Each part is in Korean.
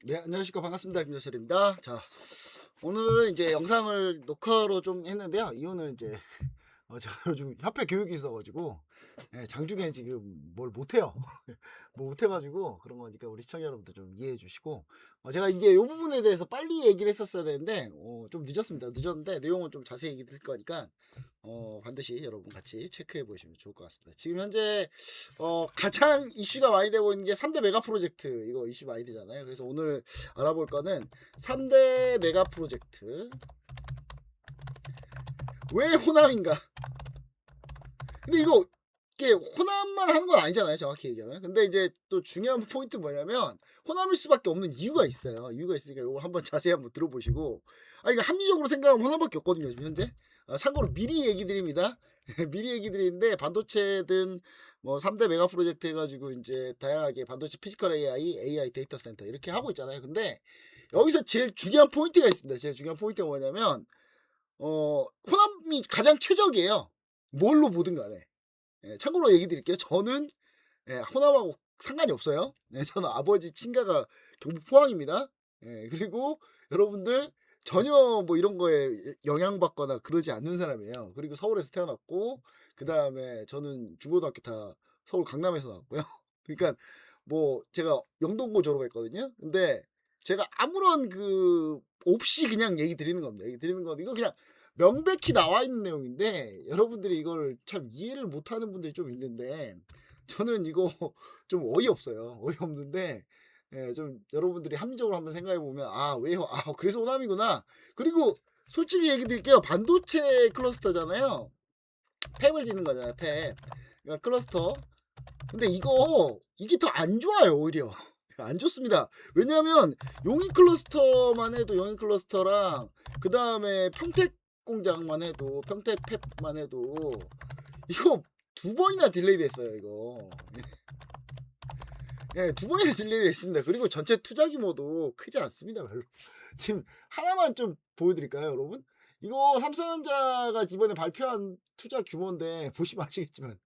네, 안녕하십니까. 반갑습니다. 김여철입니다. 자, 오늘은 이제 영상을 녹화로 좀 했는데요. 이유는 이제 제가 요즘 협회 교육이 있어가지고 장중에 지금 뭘 못해요. 뭐 못해가지고 그런 거니까 우리 시청자 여러분들 좀 이해해 주시고, 제가 이제 이 부분에 대해서 빨리 얘기를 했었어야 되는데 좀 늦었습니다. 늦었는데 내용은 좀 자세히 얘기 드릴 거니까 반드시 여러분 같이 체크해 보시면 좋을 것 같습니다. 지금 현재 가장 이슈가 많이 되고 있는 게 3대 메가 프로젝트, 이거 이슈 많이 되잖아요. 그래서 오늘 알아볼 거는 3대 메가 프로젝트, 왜 호남인가. 근데 이게 호남만 하는 건 아니잖아요, 정확히 얘기하면. 근데 이제 또 중요한 포인트 뭐냐면 호남일 수밖에 없는 이유가 있어요. 이유가 있으니까 이거 한번 자세히 한번 들어보시고, 이거 합리적으로 생각하면 호남밖에 없거든요, 지금 현재. 참고로 미리 얘기 드립니다. 미리 얘기 드리는데, 반도체든 뭐 3대 메가 프로젝트 해가지고 이제 다양하게 반도체 피지컬 AI 데이터 센터 이렇게 하고 있잖아요. 근데 여기서 제일 중요한 포인트가 있습니다. 제일 중요한 포인트가 뭐냐면 호남이 가장 최적이에요. 뭘로 보든 간에. 참고로 얘기 드릴게요. 저는 호남하고 상관이 없어요. 저는 아버지 친가가 경북 포항입니다. 그리고 여러분들 전혀 뭐 이런 거에 영향받거나 그러지 않는 사람이에요. 그리고 서울에서 태어났고, 그 다음에 저는 중고등학교 다 서울 강남에서 나왔고요. 그러니까 뭐 제가 영동고 졸업했거든요. 근데 제가 아무런 그 없이 그냥 얘기 드리는 겁니다. 얘기 드리는 건 이거 그냥 명백히 나와 있는 내용인데, 여러분들이 이걸 참 이해를 못하는 분들이 좀 있는데, 저는 이거 좀 어이없어요. 어이없는데, 좀 여러분들이 합리적으로 한번 생각해 보면, 왜요? 그래서 호남이구나. 그리고 솔직히 얘기 드릴게요. 반도체 클러스터잖아요. 팹을 짓는 거잖아요. 팹. 그러니까 클러스터. 근데 이게 더 안 좋아요, 오히려. 안 좋습니다. 왜냐하면 용인 클러스터만 해도, 용인 클러스터랑 그 다음에 평택 공장만 해도, 평택 팹만 해도 이거 두 번이나 딜레이 됐어요, 이거. 두 번이나 딜레이 됐습니다. 그리고 전체 투자 규모도 크지 않습니다, 별로. 지금 하나만 좀 보여드릴까요, 여러분? 이거 삼성전자가 이번에 발표한 투자 규모인데 보시면 아시겠지만,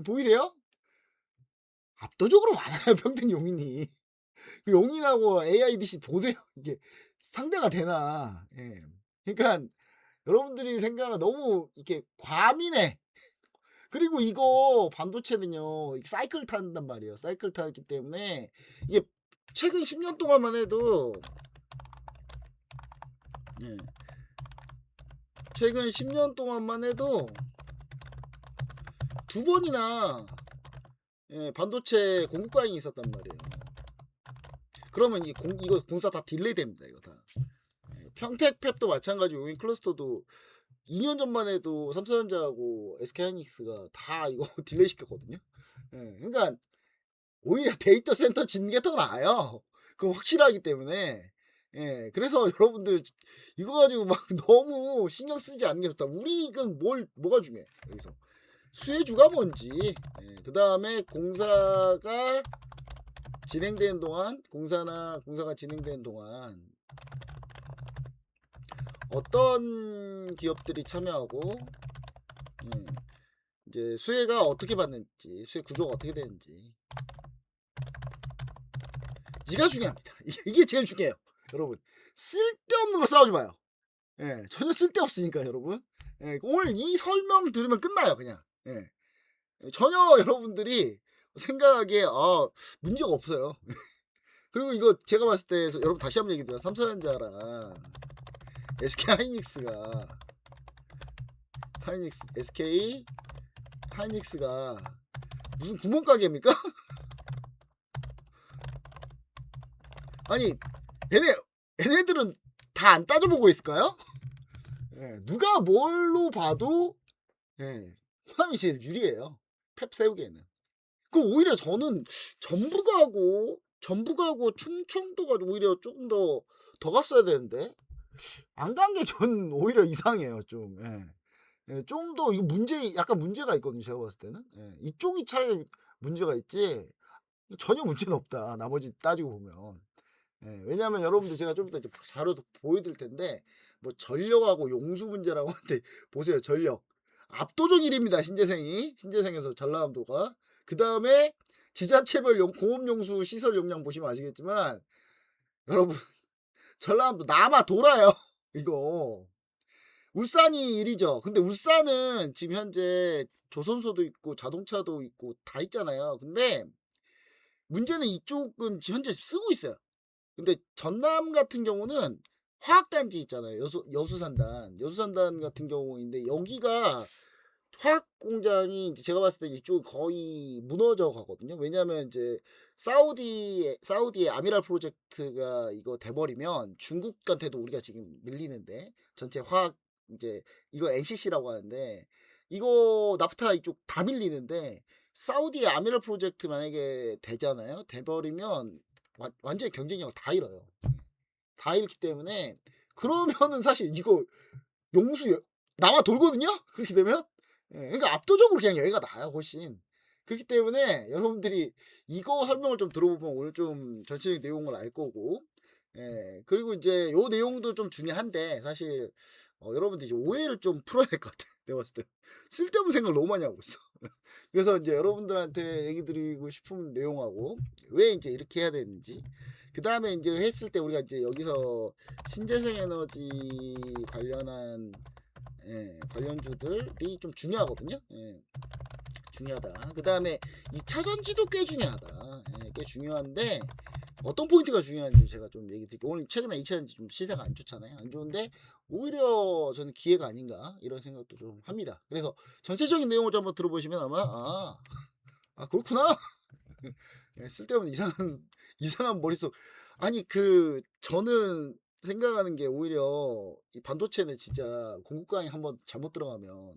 보이세요? 압도적으로 많아요, 평택 용인이. 그 용인하고 AIDC 보세요. 이게 상대가 되나. 예. 그러니까 여러분들이 생각은 너무 이렇게 과민해. 그리고 이거 반도체는요, 사이클 탄단 말이에요. 사이클 타기 때문에 이게 최근 10년 동안만 해도, 예, 최근 10년 동안만 해도 두 번이나 반도체 공급 과잉이 있었단 말이에요. 그러면 이거 공사 다 딜레이 됩니다. 이거 다. 평택 팹도 마찬가지, 용인 클러스터도 2년 전만 해도 삼성전자하고 SK하이닉스가 다 이거 딜레이 시켰거든요. 그러니까 오히려 데이터 센터 짓는 게 더 나아요. 그거 확실하기 때문에. 그래서 여러분들 이거 가지고 막 너무 신경 쓰지 않는 게 좋다. 우리 이건 뭐가 중요해? 여기서 수혜주가 뭔지, 그 다음에 공사가 진행되는 동안, 공사가 진행되는 동안 어떤 기업들이 참여하고, 이제 수혜가 어떻게 받는지, 수혜 구조가 어떻게 되는지, 이가 중요합니다. 이게 제일 중요해요, 여러분. 쓸데없는 거 싸우지 마요. 전혀 쓸데없으니까, 여러분. 오늘 이 설명 들으면 끝나요, 그냥. 전혀 여러분들이 생각하기에 문제가 없어요. 그리고 이거 제가 봤을 때, 여러분 다시 한번 얘기 드려요. 삼성전자랑 SK 하이닉스가 무슨 구멍가게입니까? 아니, 얘네들은 다 안 따져보고 있을까요? 누가 뭘로 봐도 호남이 제일 유리해요. 펩 세우기에는. 그 오히려 저는 전북하고 충청도가 오히려 조금 더 갔어야 되는데 안 간 게 전 오히려 이상해요, 좀. 좀 더 이거 약간 문제가 있거든요, 제가 봤을 때는. 이쪽이 차라리 문제가 있지 전혀 문제는 없다, 나머지 따지고 보면. 왜냐하면 여러분들 제가 좀 이따 이제 자료도 보여드릴 텐데, 뭐 전력하고 용수 문제라고 하는데 보세요. 전력 압도적 1위입니다. 신재생에서 전라남도가. 그 다음에 지자체별 공업용수 시설 용량 보시면 아시겠지만 여러분 전라남도 남아 돌아요. 이거 울산이 1위죠. 근데 울산은 지금 현재 조선소도 있고 자동차도 있고 다 있잖아요. 근데 문제는 이쪽은 지금 현재 쓰고 있어요. 근데 전남 같은 경우는 화학단지 있잖아요. 여수산단 같은 경우인데 여기가 화학 공장이 이제 제가 봤을 때 이쪽 거의 무너져 가거든요. 왜냐하면 이제 사우디의 아미랄 프로젝트가 이거 돼버리면 중국한테도 우리가 지금 밀리는데 전체 화학 이제 이거 NCC라고 하는데 이거 나프타 이쪽 다 밀리는데 사우디의 아미랄 프로젝트 만약에 되잖아요. 돼버리면 완전히 경쟁력을 다 잃어요. 다 잃기 때문에 그러면은 사실 이거 용수 남아 돌거든요. 그렇게 되면 그러니까 압도적으로 그냥 여기가 나아요 훨씬. 그렇기 때문에 여러분들이 이거 설명을 좀 들어보면 오늘 좀 전체적인 내용을 알 거고, 그리고 이제 요 내용도 좀 중요한데 사실 여러분들 이제 오해를 좀 풀어야 될 것 같아. 내가 봤을 때 쓸데없는 생각을 너무 많이 하고 있어. 그래서 이제 여러분들한테 얘기 드리고 싶은 내용하고 왜 이제 이렇게 해야 되는지, 그 다음에 이제 했을 때 우리가 이제 여기서 신재생 에너지 관련한 관련주들이 좀 중요하거든요. 중요하다. 그 다음에 2차 전지도 꽤 중요하다. 꽤 중요한데 어떤 포인트가 중요한지 제가 좀 얘기 드릴게요. 오늘 최근에 2차 전지 좀 시세가 안 좋잖아요. 안 좋은데 오히려 저는 기회가 아닌가 이런 생각도 좀 합니다. 그래서 전체적인 내용을 좀 한번 들어보시면 아마 그렇구나. 쓸데없는 이상한 머릿속. 아니 저는 생각하는 게 오히려 이 반도체는 진짜 공급광이 한번 잘못 들어가면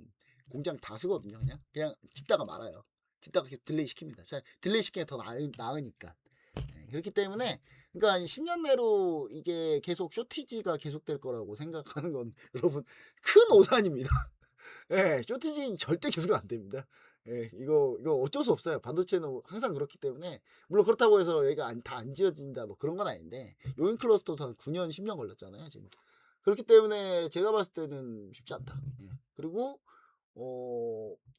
공장 다 쓰거든요. 그냥 짓다가 말아요. 짓다가 계속 딜레이 시킵니다. 딜레이 시키는 게 더 나으니까. 그렇기 때문에 그러니까 10년 내로 이게 계속 쇼티지가 계속될 거라고 생각하는 건 여러분 큰 오산입니다. 쇼티지 절대 계속 안 됩니다. 이거 어쩔 수 없어요. 반도체는 항상 그렇기 때문에. 물론 그렇다고 해서 여기가 다 안 지어진다 뭐 그런 건 아닌데, 요인 클러스터도 한 9년 10년 걸렸잖아요 지금. 그렇기 때문에 제가 봤을 때는 쉽지 않다. 그리고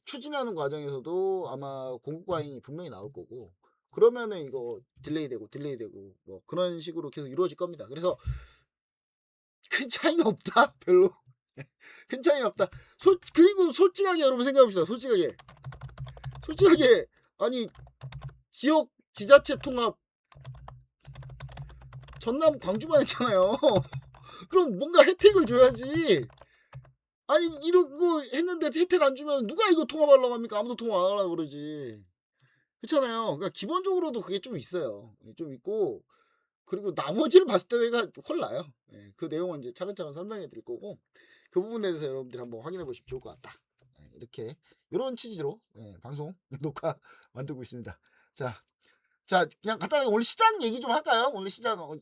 추진하는 과정에서도 아마 공급 과잉이 분명히 나올 거고, 그러면은 이거 딜레이 되고 뭐 그런 식으로 계속 이루어질 겁니다. 그래서 큰 차이는 없다. 별로 큰 차이는 없다. 그리고 솔직하게 여러분 생각해봅시다. 솔직하게 아니 지역 지자체 통합 전남 광주만 했잖아요. 그럼 뭔가 혜택을 줘야지. 아니 이러고 했는데 혜택 안 주면 누가 이거 통합하려고 합니까? 아무도 통합 안 하려고 그러지. 그렇잖아요. 그러니까 기본적으로도 그게 좀 있어요. 좀 있고, 그리고 나머지를 봤을 때 내가 훨 나요. 그 내용은 이제 차근차근 설명해 드릴 거고, 그 부분에 대해서 여러분들이 한번 확인해 보시면 좋을 것 같다. 이렇게 이런 취지로 방송 녹화 만들고 있습니다. 자 그냥 간단하게 오늘 시장 얘기 좀 할까요? 오늘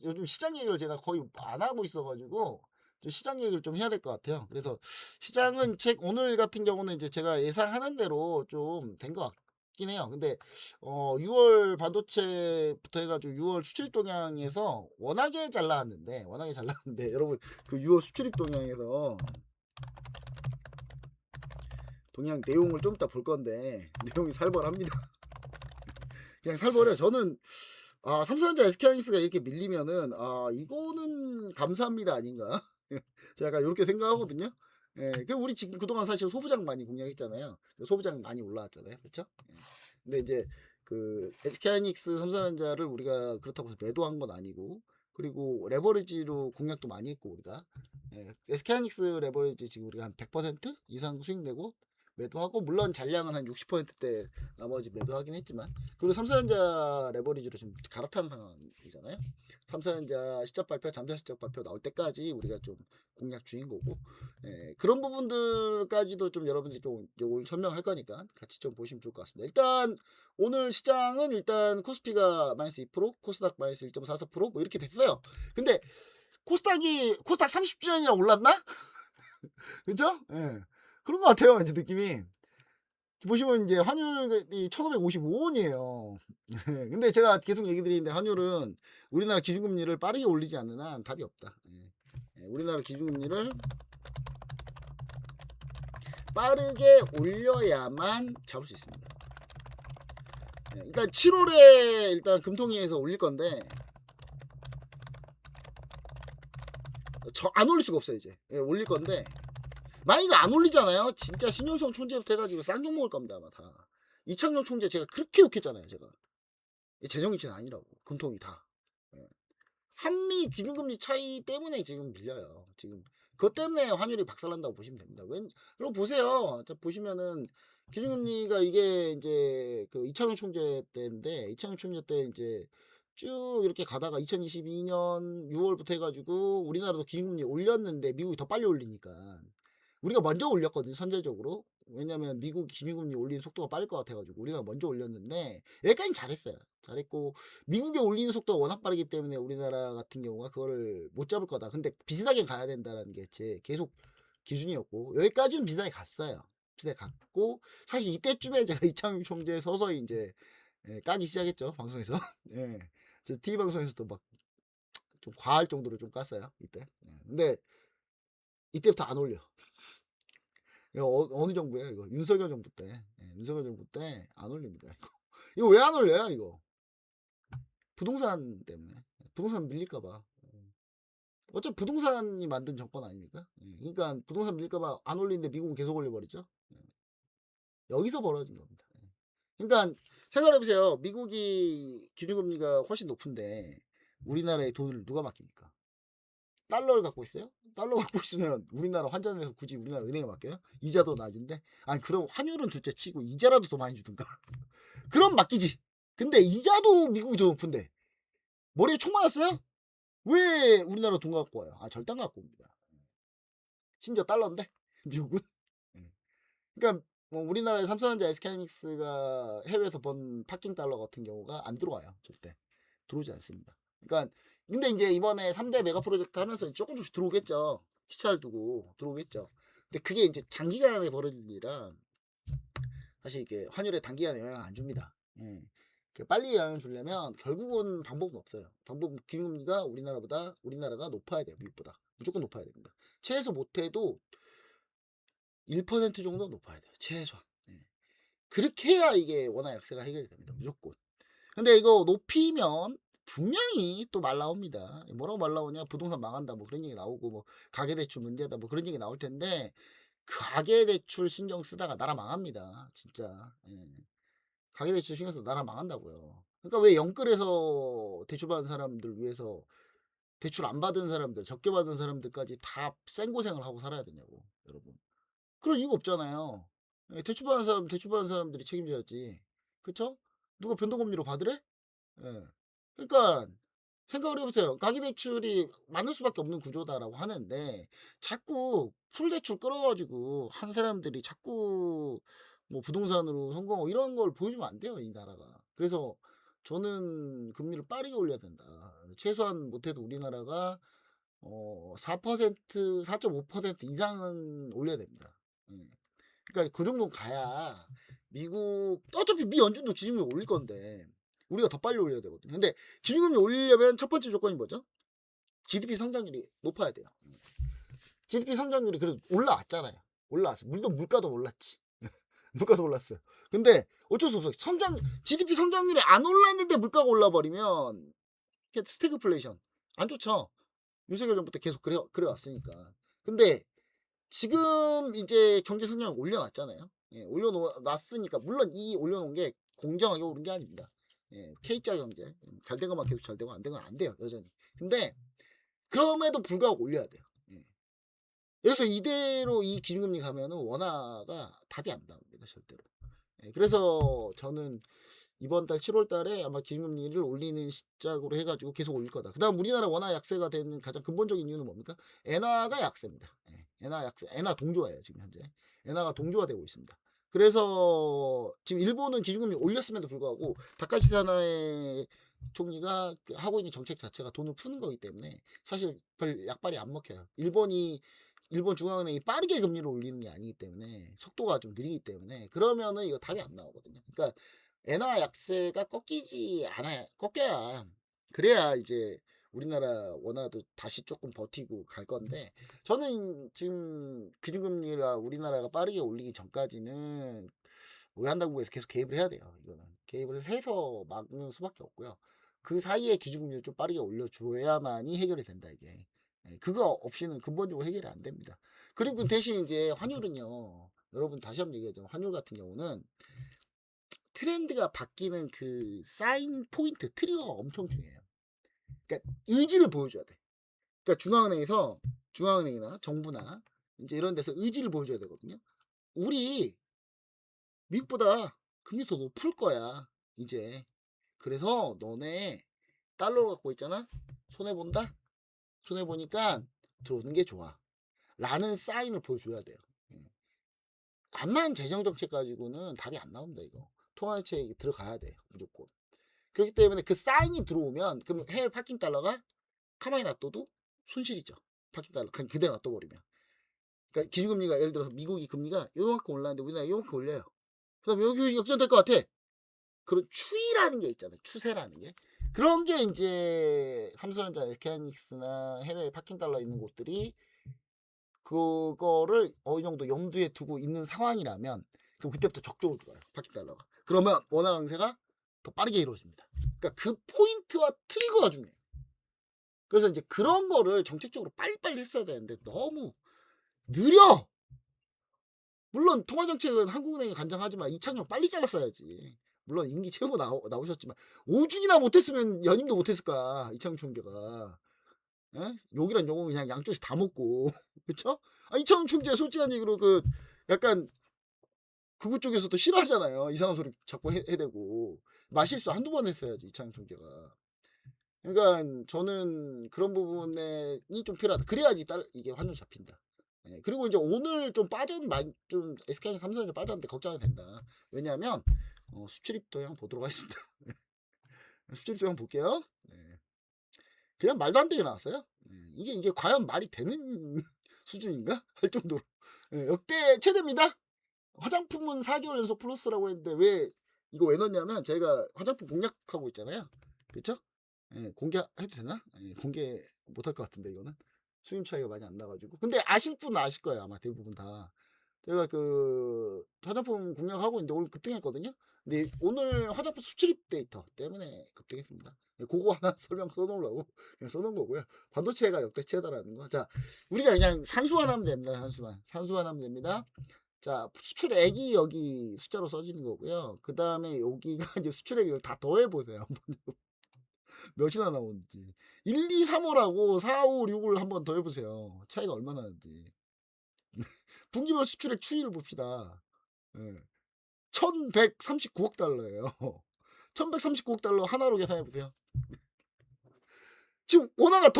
요즘 시장 얘기를 제가 거의 안 하고 있어가지고 좀 시장 얘기를 좀 해야 될 것 같아요. 그래서 시장은 오늘 같은 경우는 이제 제가 예상하는 대로 좀 된 것 같긴 해요. 근데 6월 반도체부터 해가지고 6월 수출입 동향에서 워낙에 잘 나왔는데 여러분 그 6월 수출입 동향에서 동향 내용을 좀 이따 볼 건데 내용이 살벌합니다. 그냥 살벌해요. 저는 삼성전자 SK하이닉스가 이렇게 밀리면은 이거는 감사합니다 아닌가. 제가 약간 이렇게 생각하거든요. 그 우리 지금 그동안 사실 소부장 많이 공략했잖아요. 소부장 많이 올라왔잖아요, 그렇죠? 근데 이제 그 SK하이닉스 삼성전자를 우리가 그렇다고 해서 매도한 건 아니고, 그리고 레버리지로 공략도 많이 했고 우리가 SK하이닉스 레버리지 지금 우리가 한 100% 이상 수익 내고 매도하고, 물론 잔량은 한 60%대 나머지 매도하긴 했지만, 그리고 삼성전자 레버리지로 지금 갈아타는 상황이잖아요. 삼성전자 시작 발표, 잠정 시작 발표 나올 때까지 우리가 좀 공략 중인 거고, 그런 부분들까지도 좀 여러분들이 좀 오늘 설명할 거니까 같이 좀 보시면 좋을 것 같습니다. 일단 오늘 시장은 일단 코스피가 마이너스 2%, 코스닥 마이너스 1.44%뭐 이렇게 됐어요. 근데 코스닥 30주년이나 올랐나? 그죠? 그런 것 같아요. 이제 느낌이. 보시면 이제 환율이 1555원이에요. 근데 제가 계속 얘기 드리는데 환율은 우리나라 기준금리를 빠르게 올리지 않는 한 답이 없다. 우리나라 기준금리를 빠르게 올려야만 잡을 수 있습니다. 일단 7월에 일단 금통위에서 올릴 건데, 안 올릴 수가 없어요 이제. 예, 올릴 건데 만약 이거 안 올리잖아요. 진짜 신윤성 총재부터 해가지고 쌍욕 먹을 겁니다 아마 다. 이창용 총재 제가 그렇게 욕했잖아요 제가. 재정이치는 아니라고 금통이 다. 예. 한미 기준금리 차이 때문에 지금 밀려요. 지금 그것 때문에 환율이 박살난다고 보시면 됩니다. 그리고 보세요. 자, 보시면은 기준금리가 이게 이제 그 이창용 총재 때인데 이창용 총재 때 이제 쭉 이렇게 가다가 2022년 6월부터 해가지고 우리나라도 기준금리 올렸는데 미국이 더 빨리 올리니까 우리가 먼저 올렸거든요 선제적으로. 왜냐면 미국 기준금리 올리는 속도가 빠를 것 같아가지고 우리가 먼저 올렸는데 여기까지는 잘했어요. 잘했고 미국에 올리는 속도가 워낙 빠르기 때문에 우리나라 같은 경우가 그거를 못 잡을 거다. 근데 비슷하게 가야 된다는 게 제 계속 기준이었고 여기까지는 비슷하게 갔어요. 비슷하게 갔고 사실 이때쯤에 제가 이창용 총재 서서히 이제 까기 시작했죠 방송에서. 예. 저 TV 방송에서도 막 좀 과할 정도로 좀 깠어요 이때. 근데 이때부터 안 올려. 이거 어느 정부예요 이거? 윤석열 정부 때. 윤석열 정부 때 안 올립니다 이거. 이거 왜 안 올려요 이거? 부동산 때문에. 부동산 밀릴까봐. 어차피 부동산이 만든 정권 아닙니까? 그러니까 부동산 밀릴까봐 안 올리는데 미국은 계속 올려버리죠. 여기서 벌어진 겁니다. 그러니까 생각해보세요. 미국이 기준금리가 훨씬 높은데 우리나라에 돈을 누가 맡깁니까? 달러를 갖고 있어요? 달러 갖고 있으면 우리나라 환전해서 굳이 우리나라 은행에 맡겨요? 이자도 낮은데? 아니 그럼 환율은 둘째 치고 이자라도 더 많이 주든가. 그럼 맡기지. 근데 이자도 미국이 더 높은데 머리에 총 맞았어요? 왜 우리나라 돈 갖고 와요? 아 절대 안 갖고 옵니다. 심지어 달러인데 미국은. 그러니까 뭐 우리나라의 삼성전자 SK하이닉스가 해외에서 번 파킹 달러 같은 경우가 안 들어와요. 절대 들어오지 않습니다. 그러니까 근데 이제 이번에 3대 메가 프로젝트 하면서 조금씩 들어오겠죠. 시차를 두고 들어오겠죠. 근데 그게 이제 장기간에 벌어질 일이라 사실 이게 환율에 단기간에 영향을 안 줍니다. 빨리 영향을 주려면 결국은 방법은 없어요. 기준금리가 우리나라가 높아야 돼요. 미국보다 무조건 높아야 됩니다. 최소 못해도 1% 정도 높아야 돼요. 최소한. 그렇게 해야 이게 원화 약세가 해결이 됩니다. 무조건. 근데 이거 높이면 분명히 또 말 나옵니다. 뭐라고 말 나오냐? 부동산 망한다. 뭐 그런 얘기 나오고 뭐 가계대출 문제다. 뭐 그런 얘기 나올 텐데 가계대출 신경 쓰다가 나라 망합니다. 진짜. 가계대출 신경 쓰다 나라 망한다고요. 그러니까 왜 영끌에서 대출 받은 사람들 위해서 대출 안 받은 사람들, 적게 받은 사람들까지 다 생고생을 하고 살아야 되냐고, 여러분. 그럴 이유가 없잖아요. 대출 받은 사람들이 책임져야지. 그쵸? 누가 변동금리로 받으래? 예. 그러니까 생각을 해보세요. 가계대출이 많을 수밖에 없는 구조다라고 하는데 자꾸 풀대출 끌어가지고 한 사람들이 자꾸 뭐 부동산으로 성공하고 이런 걸 보여주면 안 돼요, 이 나라가. 그래서 저는 금리를 빠르게 올려야 된다. 최소한 못해도 우리나라가 4%, 4.5% 이상은 올려야 됩니다. 그러니까 그 정도 가야 미국 어차피 미 연준도 기준금리 올릴 건데 우리가 더 빨리 올려야 되거든요. 근데 기준금리 올리려면 첫 번째 조건이 뭐죠? GDP 성장률이 높아야 돼요. GDP 성장률이 그래도 올라왔잖아요. 올라왔어. 물론 물가도 올랐지. 물가도 올랐어요. 근데 어쩔 수 없어. GDP 성장률이 안 올랐는데 물가가 올라버리면 스태그플레이션 안 좋죠. 윤석열 정부 때 계속 그래 왔으니까. 근데 지금 이제 경제 성장을 올려놨잖아요. 올려놨으니까 물론 이 올려놓은 게 공정하게 오른 게 아닙니다. K자 경제 잘 된 것만 계속 잘 되고 안 된 건 안 돼요 여전히. 근데 그럼에도 불구하고 올려야 돼요. 그래서 이대로 이 기준금리 가면은 원화가 답이 안 나옵니다 절대로. 그래서 저는 이번 달 7월 달에 아마 기준금리를 올리는 시작으로 해가지고 계속 올릴 거다. 그 다음 우리나라 원화 약세가 되는 가장 근본적인 이유는 뭡니까? 엔화가 약세입니다. 엔화 약세, 엔화 동조화예요 지금 현재. 엔화가 동조화되고 있습니다. 그래서 지금 일본은 기준금리 올렸음에도 불구하고 다카시 사나의 총리가 하고 있는 정책 자체가 돈을 푸는 거기 때문에 사실 별 약발이 안 먹혀요. 일본 중앙은행이 빠르게 금리를 올리는 게 아니기 때문에 속도가 좀 느리기 때문에 그러면은 이거 답이 안 나오거든요. 그러니까 엔화 약세가 꺾이지 않아야 꺾여야 그래야 이제 우리나라 원화도 다시 조금 버티고 갈 건데 저는 지금 기준금리가 우리나라가 빠르게 올리기 전까지는 외환당국에서 계속 개입을 해야 돼요. 이거는 개입을 해서 막는 수밖에 없고요. 그 사이에 기준금리를 좀 빠르게 올려줘야만이 해결이 된다 이게. 그거 없이는 근본적으로 해결이 안 됩니다. 그리고 대신 이제 환율은요. 여러분 다시 한번 얘기하자면 환율 같은 경우는 트렌드가 바뀌는 그 사인 포인트 트리거가 엄청 중요해요. 그러니까 의지를 보여줘야 돼. 그러니까 중앙은행이나 정부나 이제 이런 데서 의지를 보여줘야 되거든요. 우리 미국보다 금리 더 높을 거야 이제. 그래서 너네 달러 갖고 있잖아. 손해 본다. 손해 보니까 들어오는 게 좋아. 라는 사인을 보여줘야 돼요. 암만 재정 정책 가지고는 답이 안 나옵니다 이거. 통화정책이 들어가야 돼 무조건. 그렇기 때문에 그 사인이 들어오면 그럼 해외 파킹 달러가 가만히 놔둬도 손실이죠. 파킹 달러 그냥 그대로 놔둬버리면. 그러니까 기준금리가 예를 들어서 미국이 금리가 요만큼 올랐는데 우리나라 요만큼 올려요. 그다음 여기 역전될 것 같아. 그런 추이라는 게 있잖아요. 추세라는 게. 그런 게 이제 삼성전자, SK하이닉스나 해외 파킹 달러 있는 곳들이 그거를 어느 정도 염두에 두고 있는 상황이라면 그럼 그때부터 적극적으로 들어가요. 파킹 달러가. 그러면 원화 강세가 더 빠르게 이루어집니다. 그러니까 그 포인트와 트리거가 중요해요. 그래서 이제 그런 거를 정책적으로 빨리빨리 했어야 되는데 너무 느려. 물론 통화정책은 한국은행이 간장하지만 이창용 빨리 잘랐어야지. 물론 임기 채우고 나오셨지만 5주기나 못했으면 연임도 못했을 거야 이창용 총재가. 에? 욕이란 욕은 그냥 양쪽에서 다 먹고 그쵸? 이창용 총재 솔직한 얘기로 그 약간 극우 쪽에서도 싫어하잖아요. 이상한 소리 자꾸 해대고 말실수 한두 번 했어야지 이창용 총재가. 그러니까 저는 그런 부분이 좀 필요하다. 그래야지 이게 환율 잡힌다. 그리고 이제 오늘 좀 좀 SK하이닉스 삼성전자 빠졌는데 걱정이 된다. 왜냐하면 수출입 도형 보도록 하겠습니다. 수출입 도형 볼게요. 그냥 말도 안 되게 나왔어요. 이게 과연 말이 되는 수준인가 할 정도로 역대 최대입니다. 화장품은 4개월 연속 플러스라고 했는데 이거 왜 넣냐면 제가 화장품 공략하고 있잖아요. 그쵸? 공개해도 되나? 공개 못할 것 같은데 이거는 수익 차이가 많이 안 나가지고. 근데 아실 분은 아실 거예요 아마 대부분 다. 제가 그 화장품 공략하고 있는데 오늘 급등했거든요. 근데 오늘 화장품 수출입 데이터 때문에 급등했습니다. 그거 하나 설명 써놓으려고 그냥 써놓은 거고요. 반도체가 역대 최다라는 거. 자, 우리가 그냥 산수화하면 됩니다. 산수화하면 됩니다. 자, 수출액이 여기 숫자로 써지는 거고요. 그 다음에 여기가 이제 수출액을 다 더해 보세요. 몇이나 나오는지. 1, 2, 3, 5라고 4, 5, 6을 한번 더 해보세요. 차이가 얼마나 나는지. 분기별 수출액 추이를 봅시다. 1139억 달러예요. 1139억 달러 하나로 계산해보세요. 지금 원화가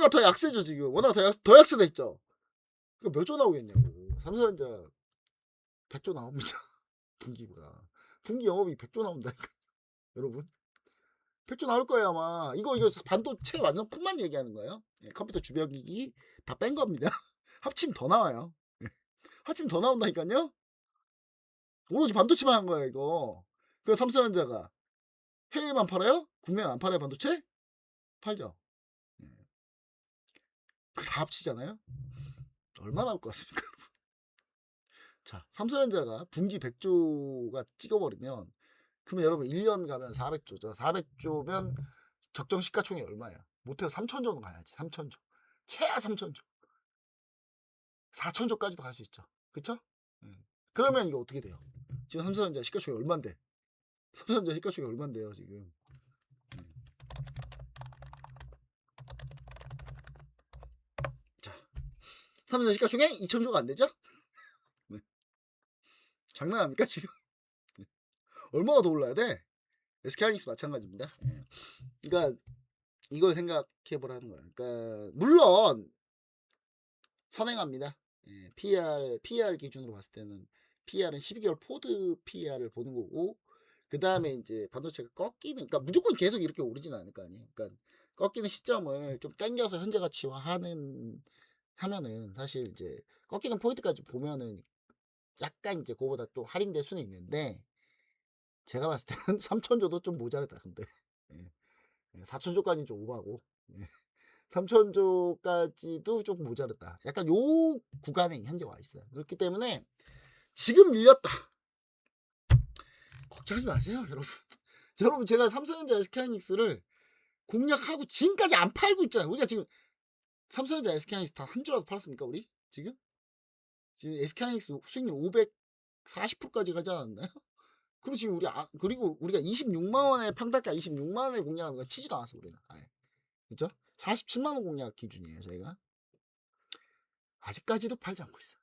더 약세죠, 지금. 원화가 더 약세됐죠. 그럼 몇 조 나오겠냐고. 삼성전자 100조 나옵니다. 분기보다. 분기 영업이 100조 나온다니까. 여러분. 100조 나올 거예요, 아마. 이거 반도체 완성품만 얘기하는 거예요. 컴퓨터 주변기기 다 뺀 겁니다. 합치면 더 나와요. 합치면 더 나온다니까요. 오로지 반도체만 한 거예요, 이거. 그 삼성전자가 해외만 팔아요? 국내는 안 팔아요, 반도체? 팔죠. 그 다 합치잖아요. 얼마 나올 것 같습니까? 자, 삼성전자가 분기 100조가 찍어버리면 그러면 여러분 1년 가면 400조죠. 400조면 적정 시가총액이 얼마예요? 못해도 3천조는 가야지. 3천조. 최하 3천조. 4천조까지도 갈 수 있죠. 그쵸? 그러면 이거 어떻게 돼요? 지금 삼성전자 시가총액 얼만데? 삼성전자 시가총액 얼만데요, 지금? 자, 삼성전자 시가총액 2천조가 안 되죠? 네. 장난합니까, 지금? 얼마가 더 올라야 돼? SK하이닉스 마찬가지입니다. 그러니까 이걸 생각해 보라는 거예요. 그러니까 물론 선행합니다. PER 기준으로 봤을 때는 PER은 12개월 포드 PER을 보는 거고 그 다음에 이제 반도체가 꺾이는 그러니까 무조건 계속 이렇게 오르지는 않을 거 아니에요. 그러니까 꺾이는 시점을 좀 당겨서 현재 가치화하는 하면은 사실 이제 꺾이는 포인트까지 보면은 약간 이제 그거보다 또 할인될 수는 있는데 제가 봤을 때는 3천조도 좀 모자르다 근데 4천조까지는 좀 오버하고 3천조까지도 좀 모자르다. 약간 요 구간에 현재 와 있어요. 그렇기 때문에 지금 밀렸다. 걱정하지 마세요, 여러분. 여러분 제가 삼성전자 SK하이닉스를 공략하고 지금까지 안 팔고 있잖아요. 우리가 지금 삼성전자, SK하이닉스 다 한 주라도 팔았습니까 우리? 지금 SK하이닉스 수익률 540%까지 가지 않았나요? 그리고 지금 그리고 우리가 26만 원에 평단가 26만 원에 공략하는 거 치지도 않았어 우리는. 아예. 그죠? 47만 원 공략 기준이에요 저희가. 아직까지도 팔지 않고 있어.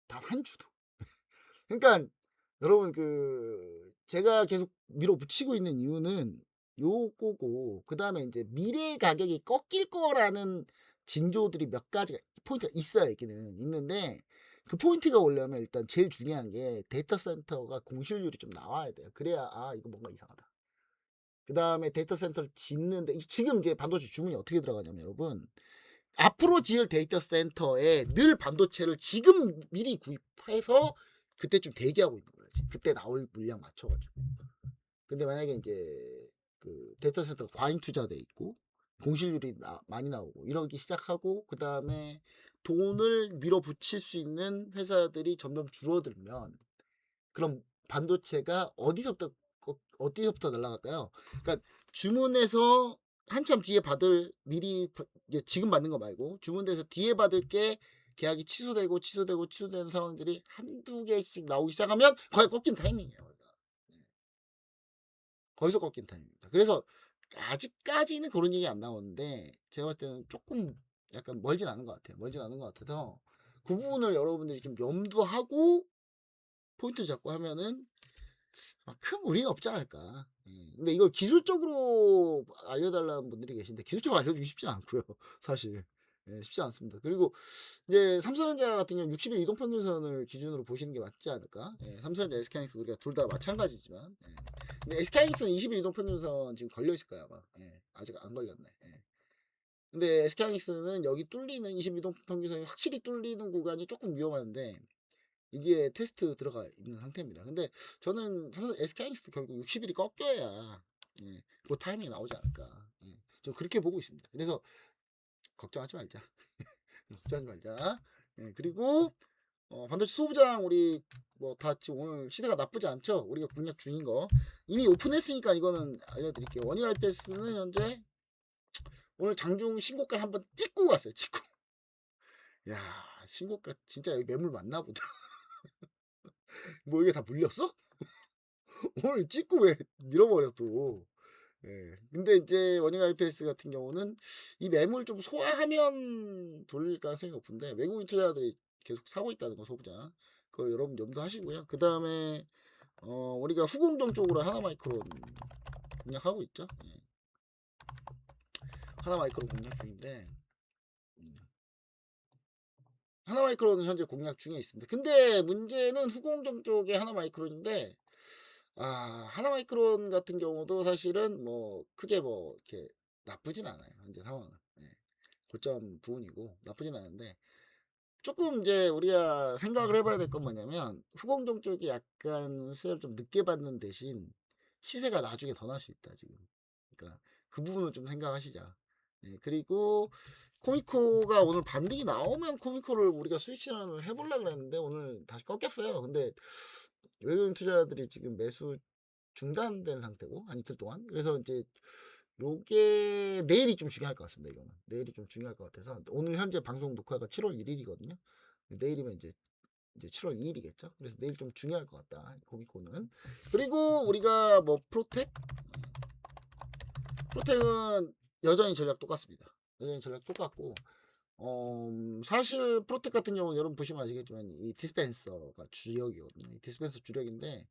단 한 주도. 그러니까 여러분 제가 계속 밀어붙이고 있는 이유는 요거고, 그 다음에 이제 미래 가격이 꺾일 거라는 징조들이 몇 가지가 포인트가 있어요. 있는데 그 포인트가 오려면 일단 제일 중요한 게 데이터 센터가 공실률이 좀 나와야 돼요. 그래야 이거 뭔가 이상하다. 그 다음에 데이터 센터를 짓는데 지금 이제 반도체 주문이 어떻게 들어가냐면 여러분, 앞으로 지을 데이터 센터에 늘 반도체를 지금 미리 구입해서 그때쯤 대기하고 있는 거야. 그때 나올 물량 맞춰가지고. 근데 만약에 이제 데이터 센터 과잉 투자돼 있고 공실률이 많이 나오고 이러기 시작하고, 그 다음에 돈을 밀어붙일 수 있는 회사들이 점점 줄어들면 그럼 반도체가 어디서부터 날아갈까요? 그러니까 주문해서 한참 뒤에 받을 지금 받는 거 말고 주문돼서 뒤에 받을 게 계약이 취소되는 상황들이 한두 개씩 나오기 시작하면 거의 꺾인 타이밍이에요. 거기서 꺾인 타이밍입니다. 그래서 아직까지는 그런 얘기 안 나오는데 제가 봤을 때는 조금 약간 멀진 않은 것 같아요. 멀진 않은 것 같아서 그 부분을 여러분들이 좀 염두하고 포인트 잡고 하면은 큰 무리가 없지 않을까. 근데 이걸 기술적으로 알려달라는 분들이 계신데 기술적으로 알려주기 쉽지 않고요. 사실. 쉽지 않습니다. 그리고 이제 삼성전자 같은 경우는 60일 이동평균선을 기준으로 보시는 게 맞지 않을까. 삼성전자, SK하이닉스 우리가 둘 다 마찬가지지만. 근데 SK하이닉스는 20일 이동평균선 지금 걸려있을 거야 아마. 아직 안 걸렸네. 근데 SK하이닉스는 여기 뚫리는 20일 이동평균선이 확실히 뚫리는 구간이 조금 위험한데 이게 테스트 들어가 있는 상태입니다. 근데 저는 SK하이닉스도 결국 60일이 꺾여야 그 타이밍이 나오지 않을까. 좀 그렇게 보고 있습니다. 그래서 걱정하지 말자. 걱정하지 말자. 그리고 반도체 소부장 우리 뭐 다 지금 오늘 시대가 나쁘지 않죠? 우리가 공략 중인 거 이미 오픈했으니까 이거는 알려드릴게요. 원익 IPS는 현재 오늘 장중 신고가 한번 찍고 갔어요. 찍고. 야, 신고가 진짜 여기 매물 맞나 보다. 뭐 이게 다 물렸어? 오늘 찍고 왜 밀어버려 또. 근데 이제 원익 IPS 같은 경우는 이 매물 좀 소화하면 돌릴 가능성이 높은데 외국인 투자자들이 계속 사고 있다는 거 소부장. 그거 여러분 염두하시고요. 그 다음에 우리가 후공정 쪽으로 하나마이크론 공략하고 있죠. 하나마이크론 공략 중인데 하나마이크론은 현재 공략 중에 있습니다. 근데 문제는 후공정 쪽에 하나마이크론인데 하나마이크론 같은 경우도 사실은 뭐 크게 뭐 이렇게 나쁘진 않아요. 현재 상황은. 고점 부분이고 나쁘진 않은데 조금 이제 우리가 생각을 해봐야 될 건 뭐냐면 후공정 쪽이 약간 수혜를 좀 늦게 받는 대신 시세가 나중에 더 날 수 있다 지금. 그러니까 그 부분을 좀 생각하시자. 그리고 코미코가 오늘 반등이 나오면 코미코를 우리가 수익 실현을 해보려고 그랬는데 오늘 다시 꺾였어요. 근데 외국인 투자자들이 지금 매수 중단된 상태고 한 이틀 동안. 그래서 이제 요게 내일이 좀 중요할 것 같습니다. 이거는 내일이 좀 중요할 것 같아서 오늘 현재 방송 녹화가 7월 1일이거든요. 내일이면 이제 7월 2일이겠죠. 그래서 내일 좀 중요할 것 같다. 코미코는. 그리고 우리가 뭐 프로텍은 여전히 전략 똑같습니다. 여전히 전략 똑같고 사실 프로텍 같은 경우는 여러분 보시면 아시겠지만 이 디스펜서가 주력이거든요. 이 디스펜서 주력인데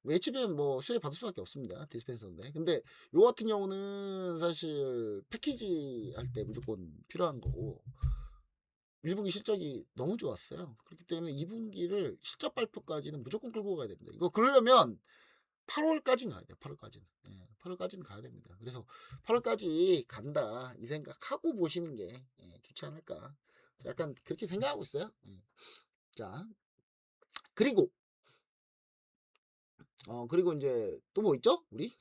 HBM 뭐 수혜 받을 수밖에 없습니다. 디스펜서인데. 근데 요 같은 경우는 사실 패키지 할 때 무조건 필요한 거고 1분기 실적이 너무 좋았어요. 그렇기 때문에 2분기를 실적 발표까지는 무조건 끌고 가야 됩니다. 이거 그러려면 8월까지는 가야 돼요. 8월까지는. 8월까지는 가야 됩니다. 그래서 8월까지 간다 이 생각하고 보시는 게 좋지 않을까. 약간 그렇게 생각하고 있어요. 자, 그리고 그리고 이제 또 뭐 있죠? 우리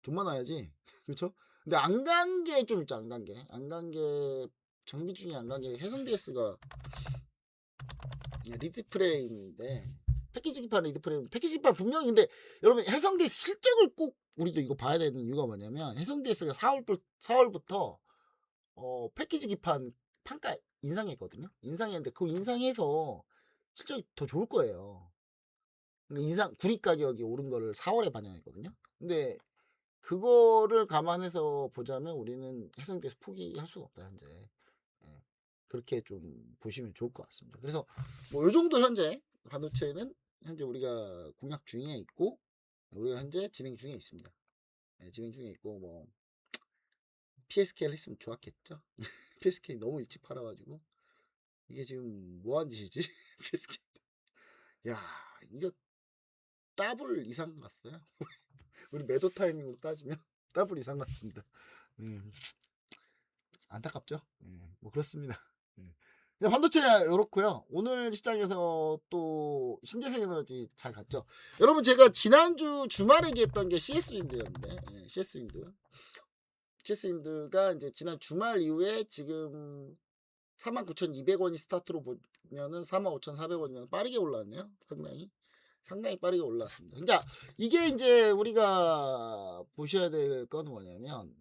돈만 와야지. 그렇죠? 근데 안 간 게 좀 있죠. 안 간 게. 안 간 게 정비 중에 안 간 게 해성 DS가 리드 프레임인데 패키지 기판 리드 프레임 패키지 기판 분명히. 근데 여러분 해성 DS 실적을 꼭 우리도 이거 봐야 되는 이유가 뭐냐면 해성 DS가 4월부터 패키지 기판 판가 인상했거든요. 인상했는데 그 인상해서 실적이 더 좋을 거예요. 그러니까 인상 구리 가격이 오른 거를 4월에 반영했거든요. 근데 그거를 감안해서 보자면 우리는 해상도에서 포기할 수가 없다 현재. 예. 그렇게 좀 보시면 좋을 것 같습니다. 그래서 뭐 요 정도 현재 반도체는 현재 우리가 공략 중에 있고 우리가 현재 진행 중에 있습니다. 예, 진행 중에 있고 뭐 PSK를 했으면 좋았겠죠. PSK 너무 일찍 팔아가지고 이게 지금 뭐한 짓이지? PSK 야 이거 더블 이상 갔어요. 우리 매도 타이밍으로 따지면 더블 이상 같습니다. 안타깝죠. 뭐 그렇습니다. 근데 반도체 이렇고요. 오늘 시장에서 또 신재생 에너지 잘 갔죠. 여러분 제가 지난주 주말에 얘기했던 게 CS윈드였는데 CS윈드. CS윈드가 이제 지난 주말 이후에 지금 49,200원이 스타트로 보면은 45,400원이면 빠르게 올랐네요. 상당히 빠르게 올랐습니다. 그러니까 이게 이제 우리가 보셔야 될 거는 뭐냐면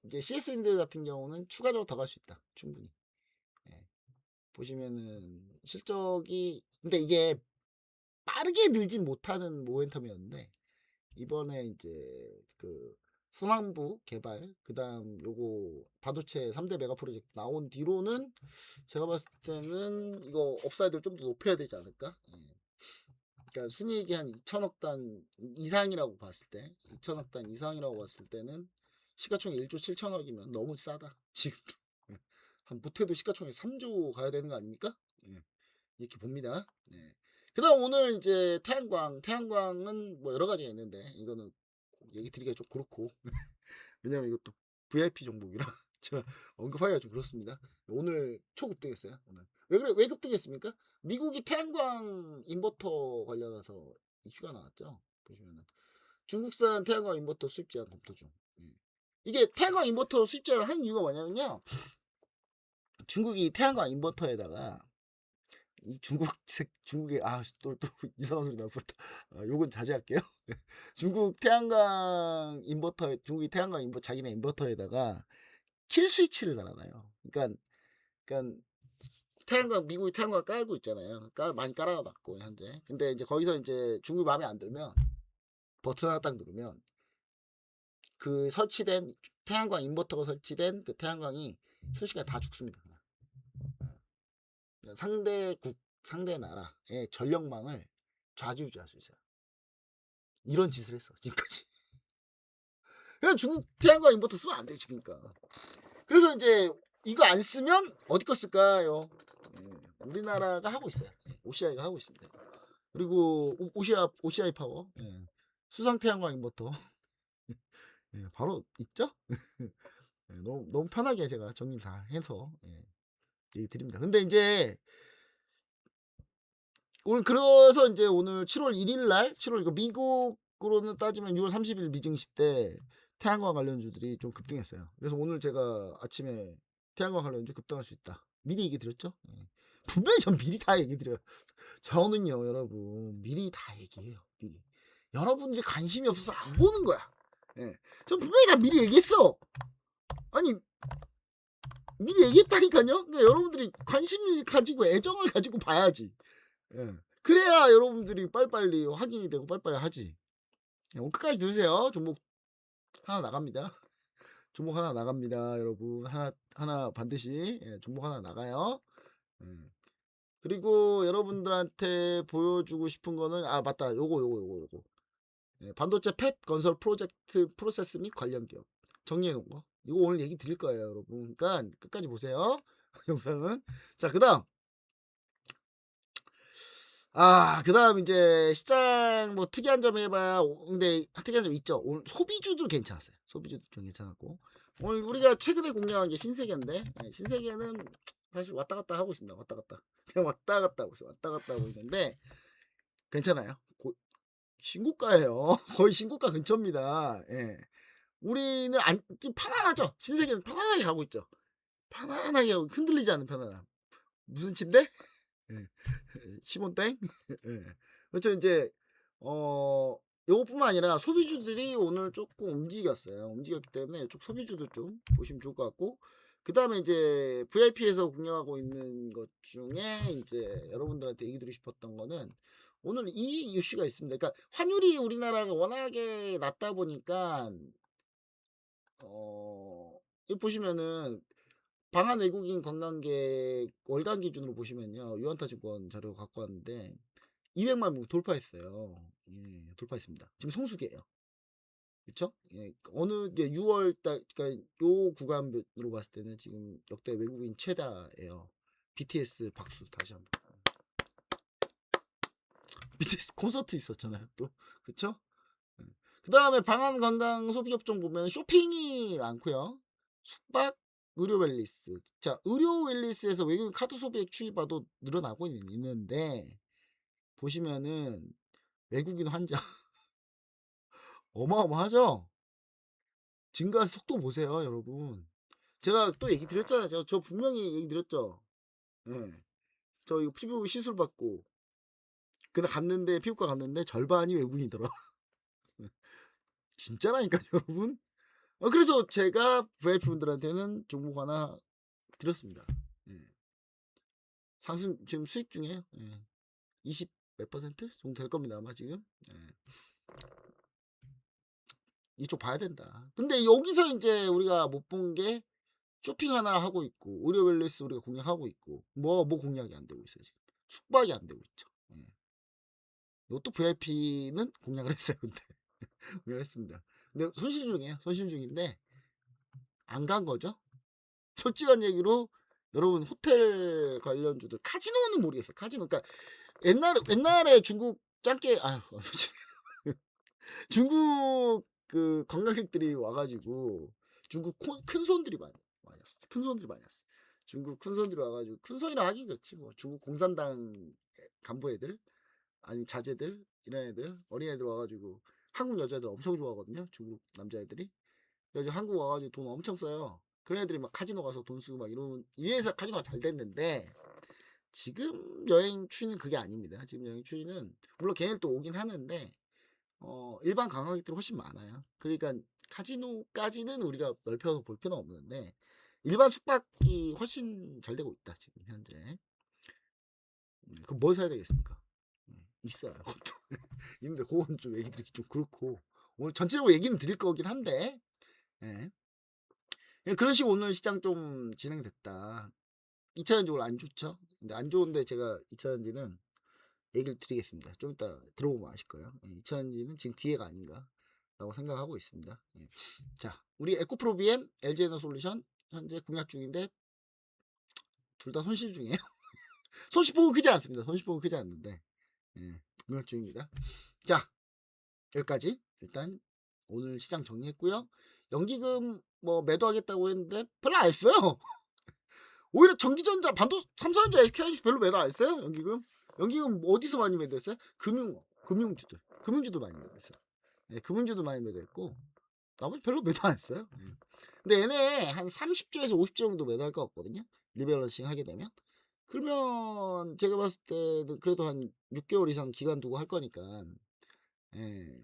이제 CS윈드 같은 경우는 추가적으로 더 갈 수 있다. 충분히. 예. 보시면은 실적이 근데 이게 빠르게 늘진 못하는 모멘텀이었는데 이번에 이제 그 순환부 개발 그다음 요거 반도체 3대 메가 프로젝트 나온 뒤로는 제가 봤을 때는 이거 업사이드를 좀 더 높여야 되지 않을까? 그러니까 순이익이 한 2천억 단 이상이라고 봤을 때 2천억 단 이상이라고 봤을 때는 시가총액 1조 7천억이면 너무 싸다. 지금 한 못해도 시가총액 3조 가야 되는 거 아닙니까? 이렇게 봅니다. 그다음 오늘 이제 태양광은 뭐 여러 가지가 있는데 이거는 얘기 드리기가 좀 그렇고 왜냐면 이것도 VIP 종목이라 제가 언급하기가 좀 그렇습니다. 오늘 초급등했어요. 오늘 왜 급등했습니까? 미국이 태양광 인버터 관련해서 이슈가 나왔죠. 보시면은 중국산 태양광 인버터 수입 제한 검토 중. 이게 태양광 인버터 수입 제한 한 이유가 뭐냐면요. 중국이 태양광 인버터에다가 이 중국의 또 이상한 소리 나올 뻔했다. 요건 자제할게요. 중국이 태양광 인버터 자기네 인버터에다가 킬 스위치를 달아놔요. 그러니까 미국이 태양광 깔고 있잖아요. 많이 깔아놨고 현재. 근데 이제 거기서 이제 중국이 마음에 안 들면 버튼 하나 딱 누르면 그 설치된 태양광 인버터가 설치된 그 태양광이 순식간에 다 죽습니다. 상대 나라의 전력망을 좌지우지할 수 있어요. 이런 짓을 했어 지금까지. 그냥 중국 태양광 인버터 쓰면 안 되지 그러니까. 그래서 이제 이거 안 쓰면 어디 거 쓸까요? 우리나라가 하고 있어요. OCI가 하고 있습니다. 그리고 OCI 파워 수상 태양광 인버터 바로 있죠? 너무 편하게 제가 정리 다 해서 얘기 드립니다. 근데 이제 그래서 이제 오늘 7월 1일 날 7월 이거 미국으로는 따지면 6월 30일 미증시 때 태양광 관련주들이 좀 급등했어요. 그래서 오늘 제가 아침에 태양광 관련주 급등할 수 있다. 미리 얘기 드렸죠? 분명히 전 미리 다 얘기 드려요. 저는요, 여러분, 미리 다 얘기해요. 미리. 여러분들이 관심이 없어서 안 보는 거야. 전 분명히 다 미리 얘기했어. 아니, 미리 얘기했다니까요? 그러니까 여러분들이 관심을 가지고 애정을 가지고 봐야지. 그래야 여러분들이 빨리빨리 확인이 되고 빨리빨리 하지. 오늘 끝까지 들으세요. 종목 하나 나갑니다. 종목 하나 나갑니다, 여러분. 하나 반드시 종목 하나 나가요. 그리고 여러분들한테 보여주고 싶은 거는 맞다. 요거. 반도체 팹 건설 프로세스 및 관련 기업 정리해 놓은 거. 이거 오늘 얘기 드릴 거예요, 여러분. 그러니까 끝까지 보세요. 영상은. 자, 그다음 이제 시장 뭐 특이한 점 해봐야 근데 특이한 점 있죠. 오늘 소비주도 괜찮았어요. 소비주도 좀 괜찮았고 오늘 우리가 최근에 공략한 게 신세계인데 신세계는 사실 왔다 갔다 하고 있습니다. 그냥 왔다 갔다 하고 있는데 괜찮아요. 신고가예요. 거의 신고가 근처입니다. 우리는 좀 편안하죠. 신세계는 편안하게 가고 있죠. 편안하게 흔들리지 않는 편안함. 무슨 침대? 시몬땡? 그렇죠. 이제 요것뿐만 아니라 소비주들이 오늘 조금 움직였어요. 움직였기 때문에 이쪽 소비주도 좀 보시면 좋을 것 같고, 그다음에 이제 VIP에서 공략하고 있는 것 중에 이제 여러분들한테 얘기 드리고 싶었던 거는 오늘 이 이슈가 있습니다. 그러니까 환율이 우리나라가 워낙에 낮다 보니까 여기 보시면은 방한 외국인 관광객 월간 기준으로 보시면요. 유한타증권 자료 갖고 왔는데 200만 명 돌파했어요. 예, 돌파했습니다. 지금 성수기예요. 그쵸? 예, 어느 이제 6월 달, 그러니까 요 구간으로 봤을 때는 지금 역대 외국인 최다예요. BTS 박수 다시 한번. BTS 콘서트 있었잖아요, 또. 그쵸? 그 다음에 방한 관광 소비 업종 보면 쇼핑이 많고요. 숙박, 의료 웰리스. 자, 의료 웰리스에서 외국인 카드 소비액 추이봐도 늘어나고 있는데 보시면은 외국인 환자 어마어마하죠? 증가 속도 보세요, 여러분. 제가 또 얘기 드렸잖아요. 저 분명히 얘기 드렸죠. 예. 저 이거 피부 시술 받고 그날 갔는데 피부과 갔는데 절반이 외국인이더라. 진짜라니까요, 여러분. 그래서 제가 VIP 분들한테는 종목 하나 드렸습니다. 예. 상승 지금 수익 중이에요. 예. 20 몇 퍼센트 정도 될 겁니다, 아마 지금. 예. 이쪽 봐야 된다. 근데 여기서 이제 우리가 못 본 게 쇼핑 하나 하고 있고 의료 웰리스 우리가 공략하고 있고 뭐 공략이 안 되고 있어요 지금. 숙박이 안 되고 있죠. 예. 이것도 VIP는 공략을 했어요. 근데 공략을 했습니다. 근데 손실 중이에요. 손실 중인데 안 간 거죠. 솔직한 얘기로 여러분 호텔 관련주들 카지노는 모르겠어요. 카지노 그러니까 옛날에 중국 짱깨 중국 그 관광객들이 와가지고 중국 큰 손들이 많이 왔어. 큰 손들이 많이 왔어. 중국 큰 손들이 와가지고 큰 손이라 하기 그렇지 뭐 중국 공산당 간부 애들 아니 자제들 이런 애들 어린 애들 와가지고 한국 여자들 엄청 좋아하거든요. 중국 남자애들이. 그래서 한국 와가지고 돈 엄청 써요. 그런 애들이 막 카지노 가서 돈 쓰고 막 이래서 카지노가 잘 됐는데 지금 여행 추이는 그게 아닙니다. 지금 여행 추이는 물론 걔네들도 오긴 하는데 일반 관광객들이 훨씬 많아요. 그러니까 카지노까지는 우리가 넓혀서 볼 필요는 없는데 일반 숙박이 훨씬 잘 되고 있다 지금 현재. 그럼 뭘 사야 되겠습니까? 있어요. 그것도 있는데 그건 좀 얘기 드리기 좀 그렇고 오늘 전체적으로 얘기는 드릴 거긴 한데 예. 그런 식으로 오늘 시장 좀 진행됐다. 2차전지 오늘 안 좋죠? 근데 안 좋은데 제가 2차전지는 얘기를 드리겠습니다. 좀 이따 들어보면 아실 거예요. 2차전지는 지금 기회가 아닌가라고 생각하고 있습니다. 예. 자, 우리 에코프로 BM, LG에너솔루션 현재 공략 중인데 둘 다 손실 중이에요. 손실폭은 크지 않습니다. 손실폭은 크지 않는데 예, 공략 중입니다. 자, 여기까지 일단 오늘 시장 정리했고요. 연기금 뭐 매도하겠다고 했는데 별로 안 했어요. 오히려 전기전자, 삼성전자, SK하이닉스 별로 매도 안 했어요. 연기금 어디서 많이 매도했어요? 금융주도 많이 매도했어요. 네, 금융주도 많이 매도했고 나머지 별로 매도 안 했어요. 근데 얘네 한 30조에서 50조 정도 매도할 것 같거든요. 리밸런싱 하게 되면. 그러면 제가 봤을 때는 그래도 한 6개월 이상 기간 두고 할 거니까 예,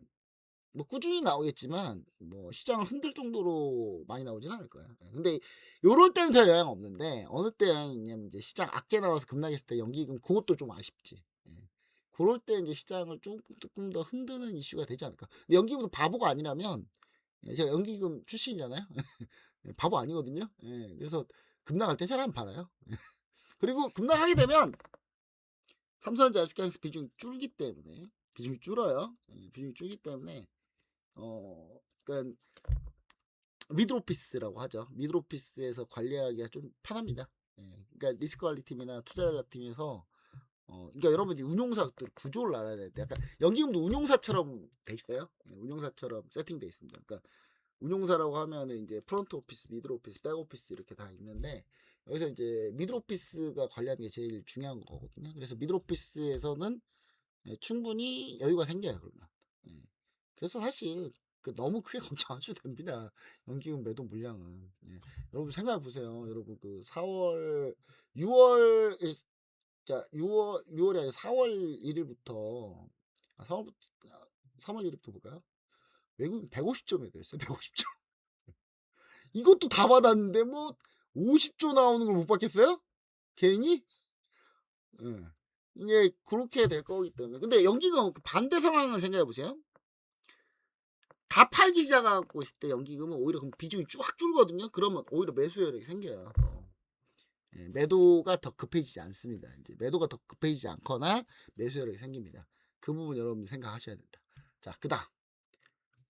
뭐 꾸준히 나오겠지만 뭐 시장을 흔들 정도로 많이 나오진 않을 거예요. 근데 요럴 때는 별 영향 없는데 어느 때 영향이 있냐면 이제 시장 악재 나와서 급락했을 때 연기금 그것도 좀 아쉽지. 그럴 때 이제 시장을 조금 더 흔드는 이슈가 되지 않을까. 근데 연기금도 바보가 아니라면 제가 연기금 출신이잖아요. 바보 아니거든요. 그래서 급락할 때 잘 안 팔아요. 그리고 급락하게 되면 삼성전자 SK하이닉스 비중이 줄기 때문에 비중이 줄어요. 비중이 줄기 때문에 그러니까 미드오피스라고 하죠. 미드오피스에서 관리하기가 좀 편합니다. 그러니까 리스크 관리 팀이나 투자 전략 팀에서 그러니까 여러분이 운용사들 구조를 알아야 되는데 약간 연기금도 운용사처럼 돼 있어요. 운용사처럼 세팅돼 있습니다. 그러니까 운용사라고 하면은 이제 프론트 오피스, 미들 오피스, 백 오피스 이렇게 다 있는데 여기서 이제 미들 오피스가 관리하는 게 제일 중요한 거거든요. 그래서 미들 오피스에서는 충분히 여유가 생겨요. 그러면. 예. 그래서 사실 너무 크게 걱정 안 하셔도 됩니다. 연기금 매도 물량은. 여러분 생각해 보세요. 여러분 그 4월, 6월, 자 6월이 아니라 4월 1일부터 4월부터 3월 1일부터 볼까요? 외국인 150점에 됐어요. 150점. 이것도 다 받았는데 뭐 50조 나오는 걸 못 받겠어요? 개인이? 예. 이게 그렇게 될 거기 때문에. 근데 연기금 반대 상황을 생각해 보세요. 다 팔기 시작하고 있을 때 연기금은 오히려 그럼 비중이 쫙 줄거든요. 그러면 오히려 매수 여력이 생겨요. 예, 매도가 더 급해지지 않습니다. 이제 매도가 더 급해지지 않거나 매수 여력이 생깁니다. 그 부분 여러분들 생각하셔야 된다. 자, 그다음.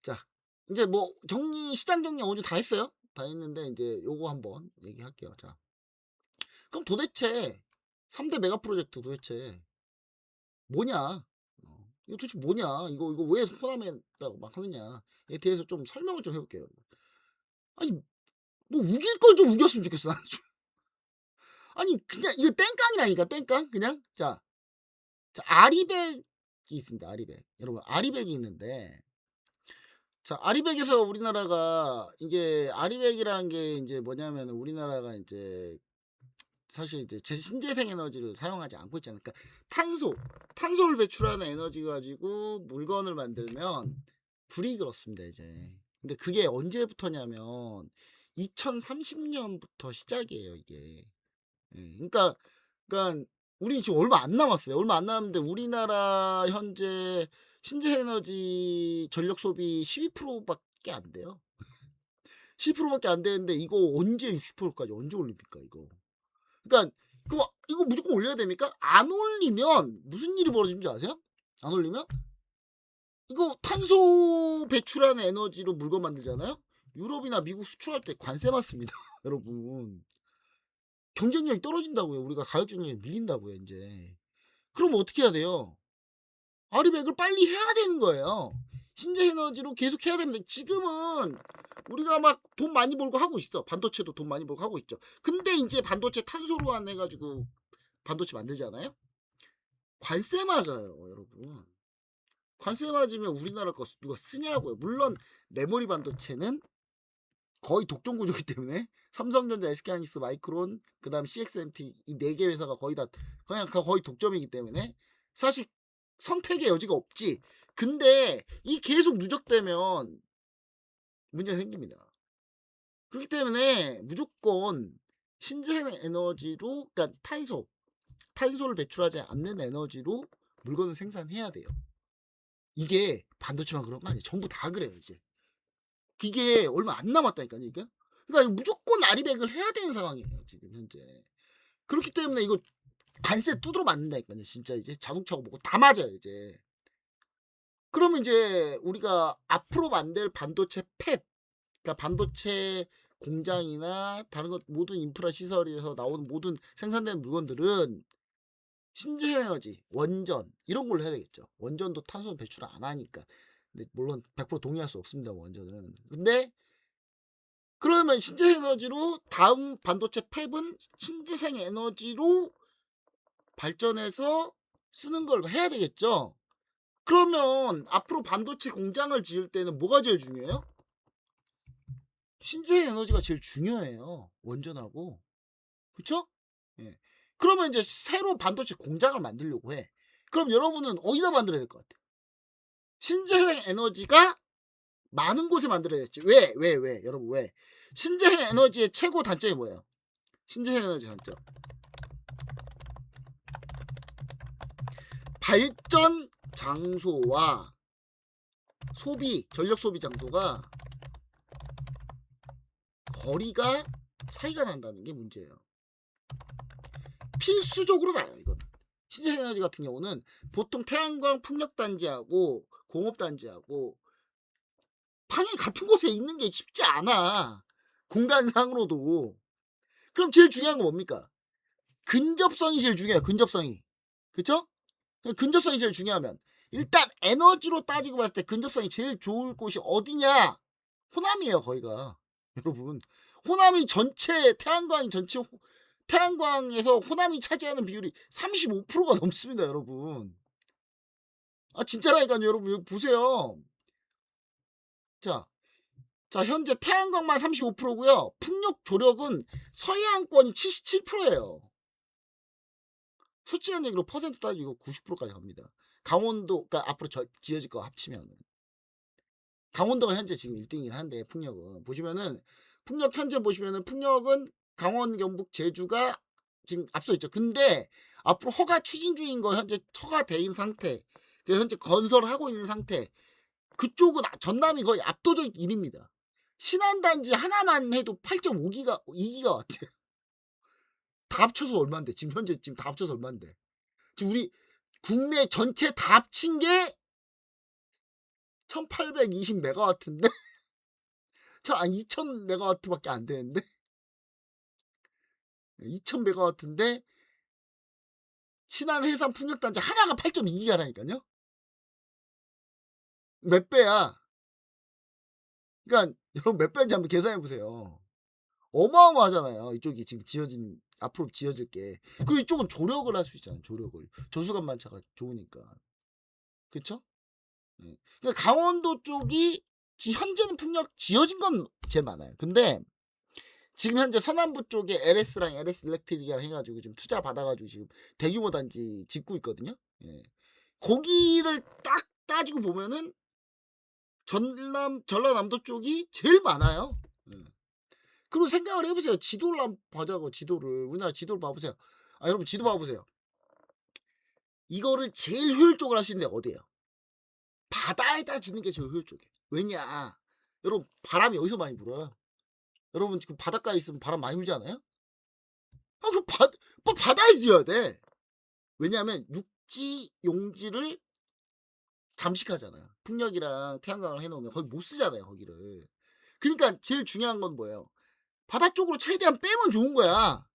자, 이제 뭐 시장 정리 어느 정도 다 했어요. 다 했는데 이제 요거 한번 얘기할게요. 자, 그럼 도대체 3대 메가 프로젝트 도대체 뭐냐? 이거 도대체 뭐냐? 이거 왜 호남에다고 막 하느냐에 대해서 좀 설명을 좀 해볼게요. 아니 뭐 우길 걸 좀 우겼으면 좋겠어. 아니 그냥 이거 땡깡이라니까 땡깡 그냥. 자 아리백이 있습니다. 아리백. 여러분 아리백이 있는데, 자 아리백에서 우리나라가 이게 아리백이라는 게 이제 뭐냐면 우리나라가 이제 사실 이제 신재생 에너지를 사용하지 않고 있잖아요. 그러니까 탄소를 배출하는 에너지 가지고 물건을 만들면 불이 그렇습니다 이제. 근데 그게 언제부터냐면 2030년부터 시작이에요 이게. 예, 그러니까 우리 지금 얼마 안 남았어요. 얼마 안 남았는데 우리나라 현재 신재에너지 전력 소비 12%밖에 안 돼요. 12%밖에 안 되는데 이거 언제 60%까지 언제 올립니까 이거? 그러니까 이거 무조건 올려야 됩니까? 안 올리면 무슨 일이 벌어지는지 아세요? 안 올리면 이거 탄소 배출하는 에너지로 물건 만들잖아요. 유럽이나 미국 수출할 때 관세 맞습니다. 여러분. 경쟁력이 떨어진다고요. 우리가 가격 경쟁에 밀린다고요, 이제. 그럼 어떻게 해야 돼요? 아리백을 빨리 해야 되는 거예요. 신재에너지로 계속 해야 됩니다. 지금은 우리가 막 돈 많이 벌고 하고 있어. 반도체도 돈 많이 벌고 하고 있죠. 근데 이제 반도체 탄소로 안 해가지고 반도체 만들잖아요. 관세 맞아요, 여러분. 관세 맞으면 우리나라 거 누가 쓰냐고요. 물론 메모리 반도체는 거의 독점 구조이기 때문에 삼성전자, SK하이닉스, 마이크론, 그다음 CXMT 이 4개 회사가 거의 다 그냥 거의 독점이기 때문에 사실 선택의 여지가 없지. 근데 이 계속 누적되면 문제가 생깁니다. 그렇기 때문에 무조건 신재생 에너지로, 그러니까 탄소를 배출하지 않는 에너지로 물건을 생산해야 돼요. 이게 반도체만 그런 거 아니에요. 전부 다 그래요 이제. 이게 얼마 안 남았다니까요 이게. 그러니까 무조건 아리백을 해야 되는 상황이에요 지금 현재. 그렇기 때문에 이거 관세 두드러 맞는다니까요 진짜. 이제 자동차고 뭐고 다 맞아요 이제. 그러면 이제 우리가 앞으로 만들 반도체 팹, 그러니까 반도체 공장이나 다른 것 모든 인프라 시설에서 나오는 모든 생산되는 물건들은 신재에너지, 원전 이런 걸로 해야 되겠죠. 원전도 탄소 배출 안 하니까. 근데 물론 100% 동의할 수 없습니다 원전은. 근데 그러면 신재에너지로 다음 반도체 팹은 신재생 에너지로 발전해서 쓰는 걸 해야 되겠죠. 그러면 앞으로 반도체 공장을 지을 때는 뭐가 제일 중요해요? 신재생 에너지가 제일 중요해요. 원전하고. 그쵸? 예. 그러면 이제 새로 반도체 공장을 만들려고 해. 그럼 여러분은 어디다 만들어야 될 것 같아요? 신재생 에너지가 많은 곳에 만들어야겠지. 왜? 여러분 왜? 신재생 에너지의 최고 단점이 뭐예요? 신재생 에너지 단점. 발전 장소와 전력 소비 장소가 거리가 차이가 난다는 게 문제예요. 필수적으로 나요 이거는. 신재생에너지 같은 경우는 보통 태양광 풍력단지하고 공업단지하고 당연히 같은 곳에 있는 게 쉽지 않아. 공간상으로도. 그럼 제일 중요한 건 뭡니까? 근접성이 제일 중요해요. 근접성이. 그쵸? 근접성이 제일 중요하면 일단 에너지로 따지고 봤을 때 근접성이 제일 좋을 곳이 어디냐? 호남이에요 거기가. 여러분 호남이 전체 태양광에서 호남이 차지하는 비율이 35%가 넘습니다 여러분. 아 진짜라니까요 여러분. 여기 보세요. 자 현재 태양광만 35%고요 풍력 조력은 서해안권이 77%예요 솔직한 얘기로 퍼센트 따지고 90%까지 갑니다. 강원도 그러니까 앞으로 지어질 거 합치면은 강원도가 현재 지금 1등이긴 한데 풍력은 보시면은 풍력 현재 보시면은 풍력은 강원, 경북, 제주가 지금 앞서 있죠. 근데 앞으로 허가 추진 중인 거 현재 허가돼 있는 상태. 현재 건설하고 있는 상태. 그쪽은 전남이 거의 압도적 1위입니다. 신안단지 하나만 해도 8.5기가 2기가와트. 다 합쳐서 얼마인데? 지금 현재 지금 다 합쳐서 얼마인데? 지금 우리 국내 전체 다 합친 게 1820메가와트인데 아니 2000메가와트밖에 안 되는데 2000메가와트인데 신안 해상 풍력단지 하나가 8.2기가라니까요. 몇 배야? 그러니까 여러분 몇 배인지 한번 계산해 보세요. 어마어마하잖아요. 이쪽이 지금 지어진 앞으로 지어질 게. 그리고 이쪽은 조력을 할 수 있잖아요. 조력을. 조수간 만차가 좋으니까. 그쵸? 예. 그러니까 강원도 쪽이 지금 현재는 풍력 지어진 건 제일 많아요. 근데 지금 현재 서남부 쪽에 LS랑 LS 일렉트릭이랑 해가지고 지금 투자 받아가지고 지금 대규모 단지 짓고 있거든요. 예. 거기를 딱 따지고 보면은 전라남도 쪽이 제일 많아요. 예. 그리고 생각을 해보세요. 지도를 한번 봐자고 지도를 우리나라 지도를 봐보세요. 여러분 지도 봐보세요. 이거를 제일 효율적으로 할 수 있는 데 어디예요? 바다에다 짓는 게 제일 효율적이에요. 왜냐? 여러분 바람이 어디서 많이 불어요? 여러분 지금 바닷가에 있으면 바람 많이 불지 않아요? 그 바다에 지어야 돼. 왜냐하면 육지 용지를 잠식하잖아요. 풍력이랑 태양광을 해놓으면 거기 못 쓰잖아요. 거기를. 그러니까 제일 중요한 건 뭐예요? 바다 쪽으로 최대한 빼면 좋은 거야.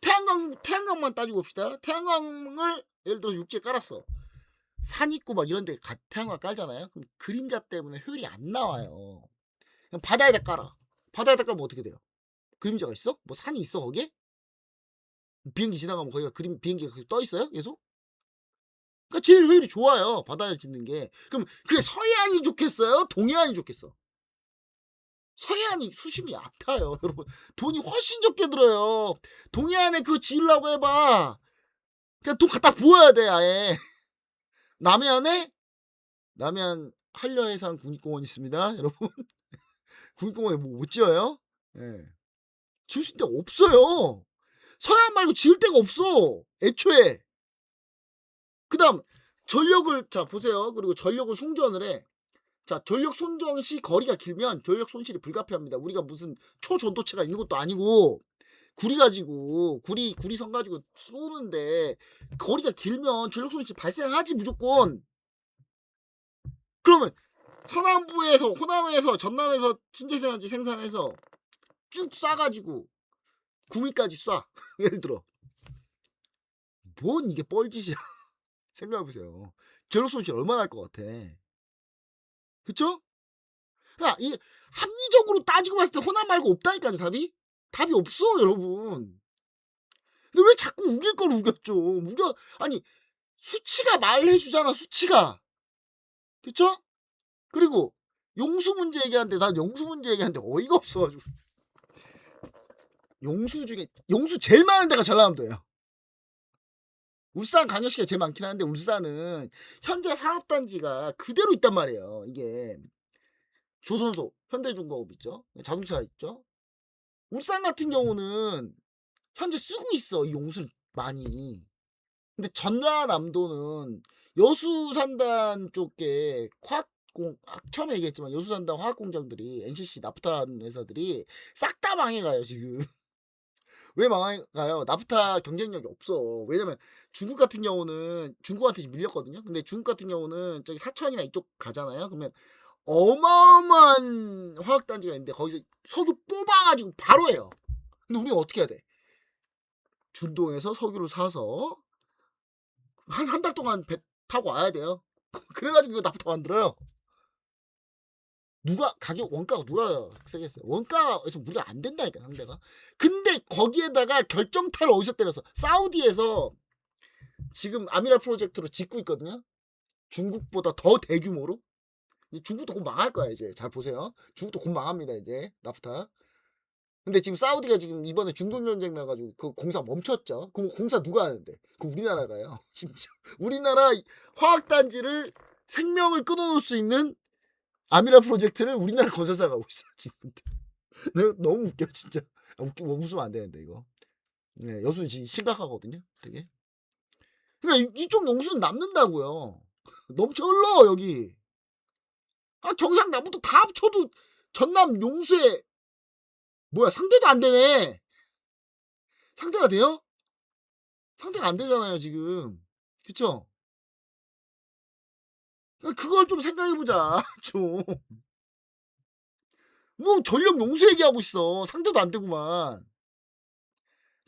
태양광만 따지고 봅시다. 태양광을 예를 들어서 육지에 깔았어. 산 있고 막 이런 데 태양광 깔잖아요. 그럼 그림자 때문에 효율이 안 나와요. 그럼 바다에다 깔아. 바다에다 깔면 어떻게 돼요? 그림자가 있어? 뭐 산이 있어 거기에? 비행기 지나가면 거기가 비행기가 떠 있어요? 계속? 그러니까 제일 효율이 좋아요. 바다에 짓는 게. 그럼 그게 서해안이 좋겠어요? 동해안이 좋겠어? 서해안이 수심이 얕아요. 여러분 돈이 훨씬 적게 들어요. 동해안에 그거 지으려고 해봐. 그냥 돈 갖다 부어야 돼 아예. 남해안에 남해안 한려해상 국립공원 있습니다. 여러분 국립공원에 뭐 못 지어요? 예. 지을 수 있는 데가 없어요. 서해안 말고 지을 데가 없어. 애초에. 그 다음 전력을 자 보세요. 그리고 전력을 송전을 해. 자 전력 손전 시 거리가 길면 전력 손실이 불가피합니다. 우리가 무슨 초전도체가 있는 것도 아니고 구리 가지고 구리 선 가지고 쏘는데 거리가 길면 전력 손실 발생하지 무조건. 그러면 서남부에서 호남에서 전남에서 신재생에너지 생산해서 쭉 쏴가지고 구미까지 쏴. 예를 들어 뭔 이게 뻘짓이야. 생각해보세요. 전력 손실 얼마나 할 것 같아. 그쵸? 그러니까 이 합리적으로 따지고 봤을 때 호남 말고 없다니까요. 답이 없어 여러분. 근데 왜 자꾸 우길 걸 우겨 좀 아니 수치가 말해주잖아. 수치가. 그쵸? 그리고 용수 문제 얘기하는데 난 용수 문제 얘기하는데 어이가 없어가지고 용수 제일 많은 데가 전라남도예요. 울산 광역시가 제일 많긴 한데 울산은 현재 산업단지가 그대로 있단 말이에요. 이게 조선소, 현대중공업 있죠. 자동차 있죠. 울산 같은 경우는 현재 쓰고 있어. 이 용수를 많이. 근데 전라남도는 여수산단 쪽에 처음에 얘기했지만 여수산단 화학공장들이 NCC 나프타 회사들이 싹 다 망해가요 지금. 왜 망해가요? 나프타 경쟁력이 없어. 왜냐면 중국 같은 경우는 중국한테 밀렸거든요. 근데 중국 같은 경우는 저기 사천이나 이쪽 가잖아요. 그러면 어마어마한 화학단지가 있는데 거기서 석유 뽑아가지고 바로 해요. 근데 우리가 어떻게 해야 돼? 준동에서 석유를 사서 한 달 동안 배 타고 와야 돼요. 그래가지고 이거 나프타 만들어요. 원가가 누가 세겠어요? 원가에서 무리가 안 된다니까 상대가. 근데 거기에다가 결정타를 어디서 때려서 사우디에서 지금 아미랄 프로젝트로 짓고 있거든요. 중국보다 더 대규모로. 중국도 곧 망할 거야 이제. 잘 보세요. 중국도 곧 망합니다 이제 나프타. 근데 지금 사우디가 지금 이번에 중동 전쟁 나 가지고 그 공사 멈췄죠. 그 공사 누가 하는데? 그 우리나라가요. 심지어 우리나라 화학 단지를 생명을 끊어 놓을 수 있는 아미라 프로젝트를 우리나라 건설사가 하고 있어 지금. 내가 너무 웃겨 진짜. 뭐 웃으면 안 되는데 이거. 네, 여수는 지금 심각하거든요. 되게. 그러니까 이쪽 용수는 남는다고요. 넘쳐 흘러 여기. 아 경상남부도 다 합쳐도 전남 용수에 뭐야 상대도 안 되네. 상대가 돼요? 상대가 안 되잖아요 지금. 그쵸? 그걸 좀 생각해보자. 좀. 뭐 전력 용수 얘기하고 있어. 상대도 안 되구만.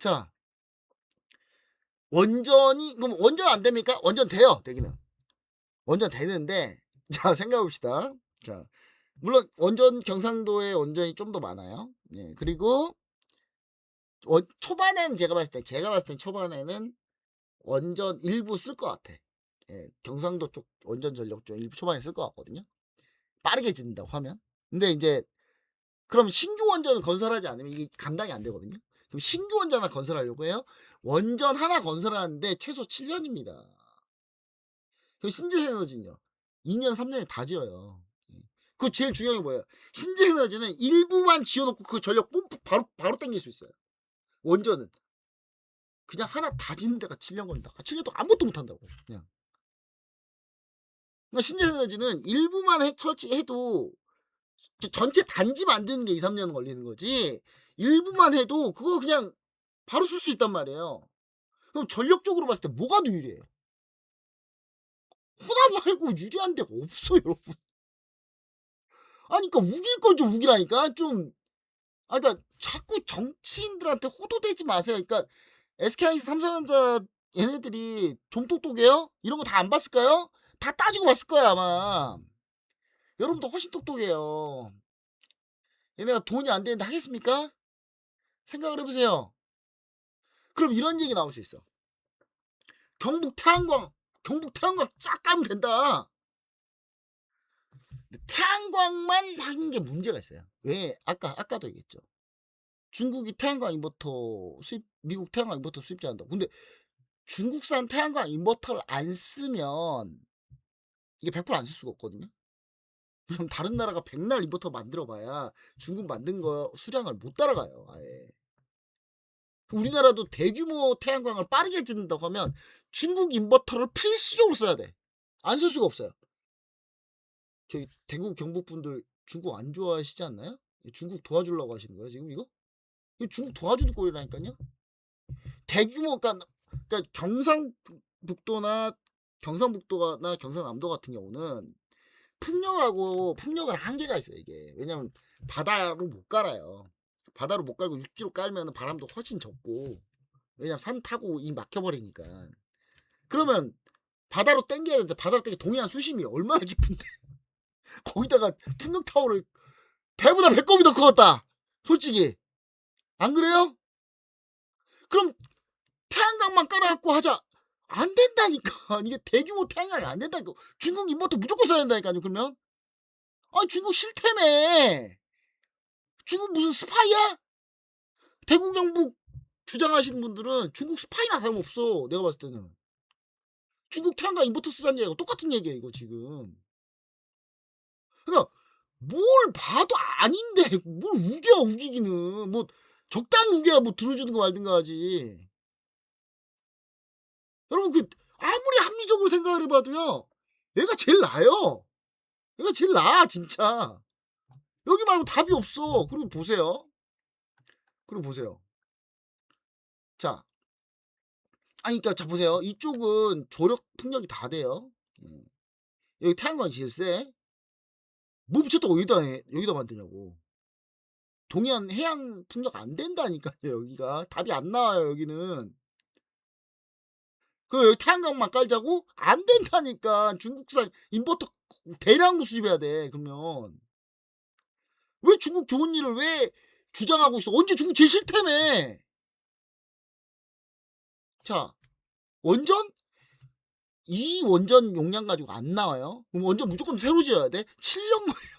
자 원전이 그럼 원전 안 됩니까? 원전 돼요. 되기는. 원전 되는데 자 생각해봅시다. 자 물론 원전 경상도에 원전이 좀 더 많아요. 예, 그리고 초반에는 제가 봤을 때 초반에는 원전 일부 쓸 것 같아. 예, 경상도 쪽 원전 전력 쪽 일부 초반에 쓸 것 같거든요. 빠르게 짓는다고 하면. 근데 이제 그럼 신규 원전을 건설하지 않으면 이게 감당이 안 되거든요. 그럼 신규 원전 하나 건설하려고 해요. 원전 하나 건설하는데 최소 7년입니다. 그럼 신재에너지는요. 2년 3년에 다 지어요. 그 제일 중요한 게 뭐예요? 신재에너지는 일부만 지어놓고 그 전력 뿜 바로 땡길 수 있어요. 원전은 그냥 하나 다 짓는 데가 7년 걸린다. 7년 동안 아무것도 못 한다고. 그냥. 그러니까 신재에너지는 일부만 설치해도 전체 단지 만드는 게 2, 3년 걸리는 거지. 일부만 해도 그거 그냥 바로 쓸 수 있단 말이에요. 그럼 전력적으로 봤을 때 뭐가 더 유리해? 호남 말고 유리한 데가 없어 여러분. 아니 그러니까 우길 걸 좀 우기라니까 좀. 아 그러니까 자꾸 정치인들한테 호도되지 마세요. 그러니까 SK하이닉스 삼성전자 얘네들이 좀 똑똑해요? 이런 거 다 안 봤을까요? 다 따지고 봤을 거야 아마. 여러분도 훨씬 똑똑해요. 얘네가 돈이 안 되는데 하겠습니까? 생각을 해보세요. 그럼 이런 얘기 나올 수 있어. 경북 태양광 쫙 까면 된다. 태양광만 하는 게 문제가 있어요. 왜? 아까도 얘기했죠. 중국이 태양광 인버터 수입, 미국 태양광 인버터 수입자한다고. 근데 중국산 태양광 인버터를 안 쓰면 이게 100%안 쓸 수가 없거든요. 그럼 다른 나라가 백날 인버터 만들어봐야 중국 만든 거 수량을 못 따라가요. 아예. 우리나라도 대규모 태양광을 빠르게 짓는다고 하면 중국 인버터를 필수적으로 써야 돼. 안 쓸 수가 없어요. 저희 대구 경북 분들 중국 안 좋아하시지 않나요? 중국 도와주려고 하시는 거예요 지금 이거? 이거 중국 도와주는 꼴이라니까요. 대규모 그러니까 경상북도나 경상남도 같은 경우는 풍력은 한계가 있어요 이게. 왜냐면 바다로 못 깔아요. 바다로 못 깔고 육지로 깔면 바람도 훨씬 적고, 왜냐면 산 타고 이 막혀버리니까. 그러면 바다로 땡겨야 되는데 바다로 땡겨 동해안 수심이 얼마나 깊은데 거기다가 풍력타워를 배보다 배꼽이 더 커졌다 솔직히. 안 그래요? 그럼 태양광만 깔아갖고 하자. 안 된다니까. 이게 대규모 태양광이 안 된다니까. 중국 인버터 무조건 써야 된다니까요 그러면. 아 중국 싫다며. 중국 무슨 스파이야? 대구 경북 주장하시는 분들은 중국 스파이나 다름없어. 내가 봤을 때는 중국 태양광 인버터 쓰자는 얘기가 똑같은 얘기야 이거 지금. 그러니까 뭘 봐도 아닌데 뭘 우기기는. 뭐 적당히 우겨야 뭐 들어주는 거 말든가 하지. 여러분 그 아무리 합리적으로 생각을 해봐도요 얘가 제일 나아요. 얘가 제일 나아 진짜. 여기 말고 답이 없어. 그리고 보세요. 자, 아니 그러니까 자 보세요. 이쪽은 조력 풍력이 다 돼요. 여기 태양광이 제일 세. 뭐 붙였다고 여기다 만드냐고. 동해안 해양 풍력 안 된다니까요 여기가. 답이 안 나와요 여기는. 그 여기 태양광만 깔자고? 안 된다니까. 중국산 인버터 대량으로 수입해야 돼 그러면. 왜 중국 좋은 일을 왜 주장하고 있어? 언제 중국 제일 싫다며. 자 원전? 이 원전 용량 가지고 안 나와요? 그럼 원전 무조건 새로 지어야 돼? 7년 걸려.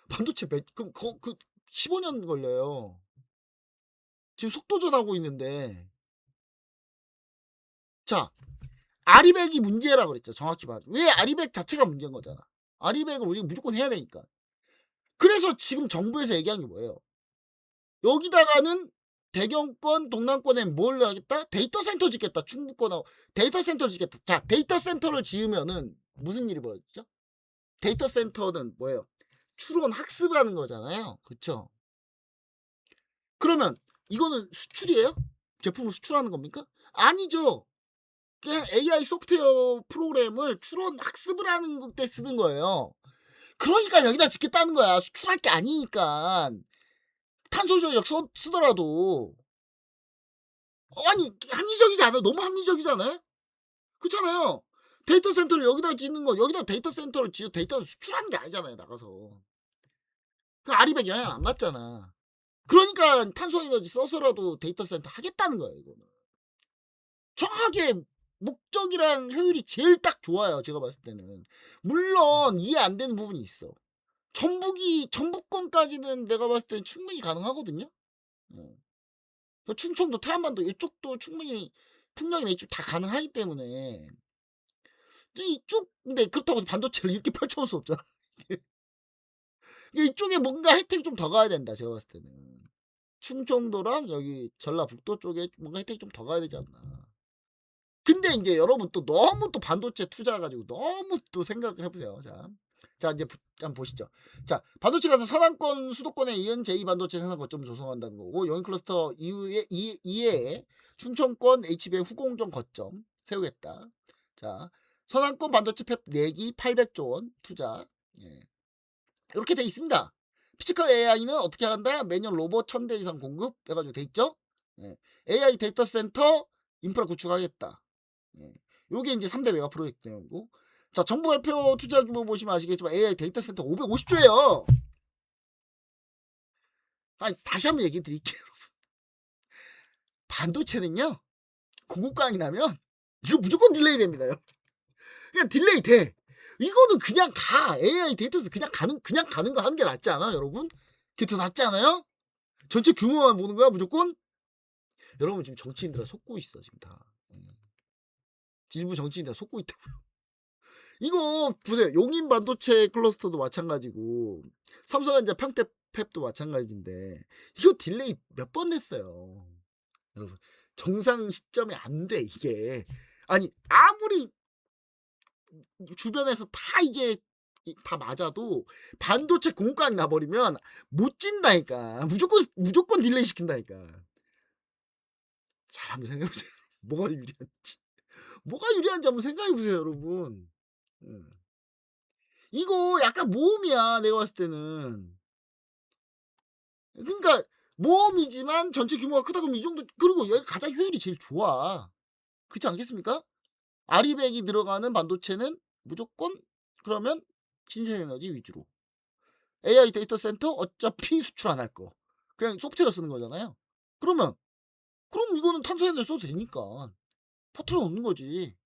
반도체 그럼 15년 걸려요. 지금 속도전하고 있는데. 자, 아리백이 문제라고 그랬죠. 정확히 말해. 왜 아리백 자체가 문제인 거잖아. 아리백을 우리가 무조건 해야 되니까. 그래서 지금 정부에서 얘기한 게 뭐예요? 여기다가는 대경권, 동남권에 뭘 하겠다? 데이터 센터 짓겠다. 충북권하고 데이터 센터 짓겠다. 자, 데이터 센터를 지으면은 무슨 일이 벌어지죠? 데이터 센터는 뭐예요? 추론 학습하는 거잖아요. 그쵸? 그러면 이거는 수출이에요? 제품을 수출하는 겁니까? 아니죠. 그냥 AI 소프트웨어 프로그램을 추론 학습을 하는 때 쓰는 거예요. 그러니까 여기다 짓겠다는 거야. 수출할 게 아니니까. 탄소 전력 쓰더라도. 아니 합리적이지 않아요? 너무 합리적이잖아요? 그렇잖아요. 데이터 센터를 여기다 짓는 거, 여기다 데이터 센터를 지어 데이터를 수출하는 게 아니잖아요, 나가서. 그 아리백 영향 안 받잖아. 그러니까 탄소 에너지 써서라도 데이터 센터 하겠다는 거예요, 이거는. 정확하게 목적이랑 효율이 제일 딱 좋아요, 제가 봤을 때는. 물론 이해 안 되는 부분이 있어. 전북권까지는 내가 봤을 때는 충분히 가능하거든요. 충청도, 태안반도 이쪽도 충분히 풍력이나 이쪽 다 가능하기 때문에 이쪽 근데 그렇다고 반도체를 이렇게 펼쳐올 수 없잖아. 이쪽에 뭔가 혜택이 좀 더 가야 된다, 제가 봤을 때는. 충청도랑 여기 전라북도 쪽에 뭔가 혜택이 좀 더 가야 되지 않나. 근데 이제 여러분 또 너무 또 반도체 투자가지고 너무 또 생각을 해보세요. 자 이제 한번 보시죠. 자, 반도체가 서남권 수도권에 이은 제2반도체 생산 거점을 조성한다는 거고, 영인 클러스터 이외에 충청권 HBM 후공정 거점 세우겠다. 자, 서남권 반도체 팹 내기 800조 원 투자. 예. 이렇게 돼 있습니다. 피지컬 AI는 어떻게 한다? 매년 로봇 1000대 이상 공급 해가지고 돼 있죠. 예. AI 데이터 센터 인프라 구축하겠다. 예. 요게 이제 3대 메가 프로젝트 내용이고, 자, 정부 발표 투자 규모 보시면 아시겠지만 AI 데이터 센터 550조예요. 다시 한번 얘기 드릴게요. 반도체는요, 공급광이 나면 이거 무조건 딜레이 됩니다. 그냥 딜레이 돼. 이거는 그냥 가. AI 데이터 센터 그냥 가는 거 하는 게 낫지 않아, 여러분? 그게 더 낫지 않아요? 전체 규모만 보는 거야, 무조건? 여러분 지금 정치인들 속고 있어, 지금 다. 일부 정치인들 속고 있다고요. 이거 보세요. 용인 반도체 클러스터도 마찬가지고, 삼성전자 평택 팹도 마찬가지인데, 이거 딜레이 몇 번 냈어요. 여러분, 정상 시점에 안 돼, 이게. 아니, 아무리 주변에서 다 이게 다 맞아도 반도체 공급광이 나버리면 못 진다니까. 무조건 딜레이 시킨다니까. 잘 한번 생각해보세요. 뭐가 유리한지. 뭐가 유리한지 한번 생각해보세요, 여러분. 이거 약간 모험이야, 내가 봤을 때는. 그러니까 모험이지만 전체 규모가 크다 그러면 이 정도, 그리고 여기 가장 효율이 제일 좋아. 그렇지 않겠습니까? 아리백이 들어가는 반도체는 무조건 그러면 신생에너지 위주로. AI 데이터 센터 어차피 수출 안 할 거. 그냥 소프트웨어 쓰는 거잖아요. 그럼 이거는 탄소에너지 써도 되니까 퍼트려 놓는 거지.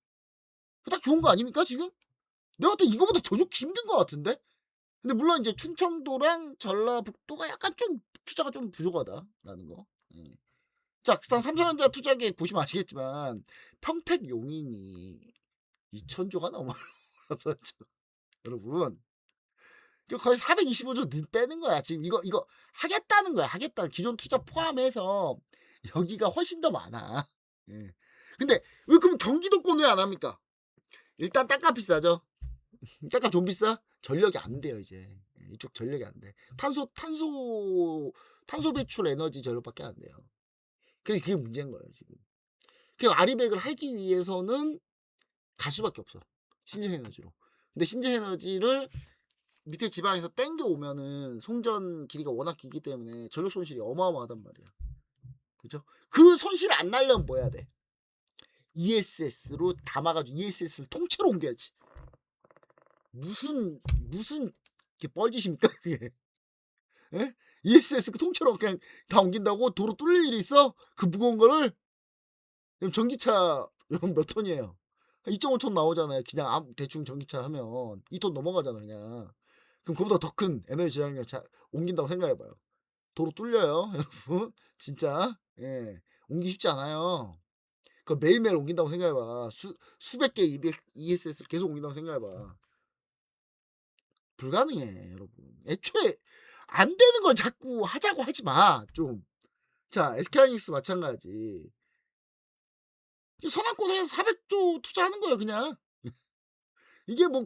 딱 좋은 거 아닙니까 지금? 내가 볼때 이거보다 더 좋기 힘든 것 같은데? 근데 물론 이제 충청도랑 전라북도가 약간 좀 투자가 좀 부족하다라는 거. 자, 일단 삼성전자 투자 계획 보시면 아시겠지만 평택 용인이 2천조가 넘어요. 여러분, 거의 425조 빼는 거야. 지금 이거 하겠다는 거야. 하겠다. 기존 투자 포함해서 여기가 훨씬 더 많아. 예. 근데 왜 그럼 경기도권 왜 안 합니까? 일단 땅값 비싸죠. 땅값 좀 비싸? 전력이 안 돼요 이제. 이쪽 전력이 안 돼. 탄소 배출 에너지 전력밖에 안 돼요. 그게 문제인 거예요 지금. 그 아리백을 하기 위해서는 갈 수밖에 없어. 신재에너지로. 근데 신재에너지를 밑에 지방에서 땡겨 오면은 송전 길이가 워낙 길기 때문에 전력 손실이 어마어마하단 말이야. 그죠? 그 손실 안 날려면 뭐 해야 돼? ESS로 담아가지고 ESS를 통째로 옮겨야지. 무슨 게 뻘짓입니까 그게? 예? ESS 그 통째로 그냥 다 옮긴다고 도로 뚫릴 일이 있어? 그 무거운 거를? 그럼 전기차 몇 톤이에요? 2.5톤 나오잖아요. 그냥 대충 전기차 하면 2톤 넘어가잖아 그냥. 그럼 그보다 더 큰 에너지 저장량 옮긴다고 생각해봐요. 도로 뚫려요, 여러분. 진짜. 예. 옮기기 쉽지 않아요. 그걸 매일매일 옮긴다고 생각해봐. 수백 개 ESS를 계속 옮긴다고 생각해봐. 불가능해, 여러분. 애초에 안 되는 걸 자꾸 하자고 하지 마, 좀. 자, SK하이닉스 마찬가지. 선악권에서 400조 투자하는 거예요, 그냥. 이게 뭐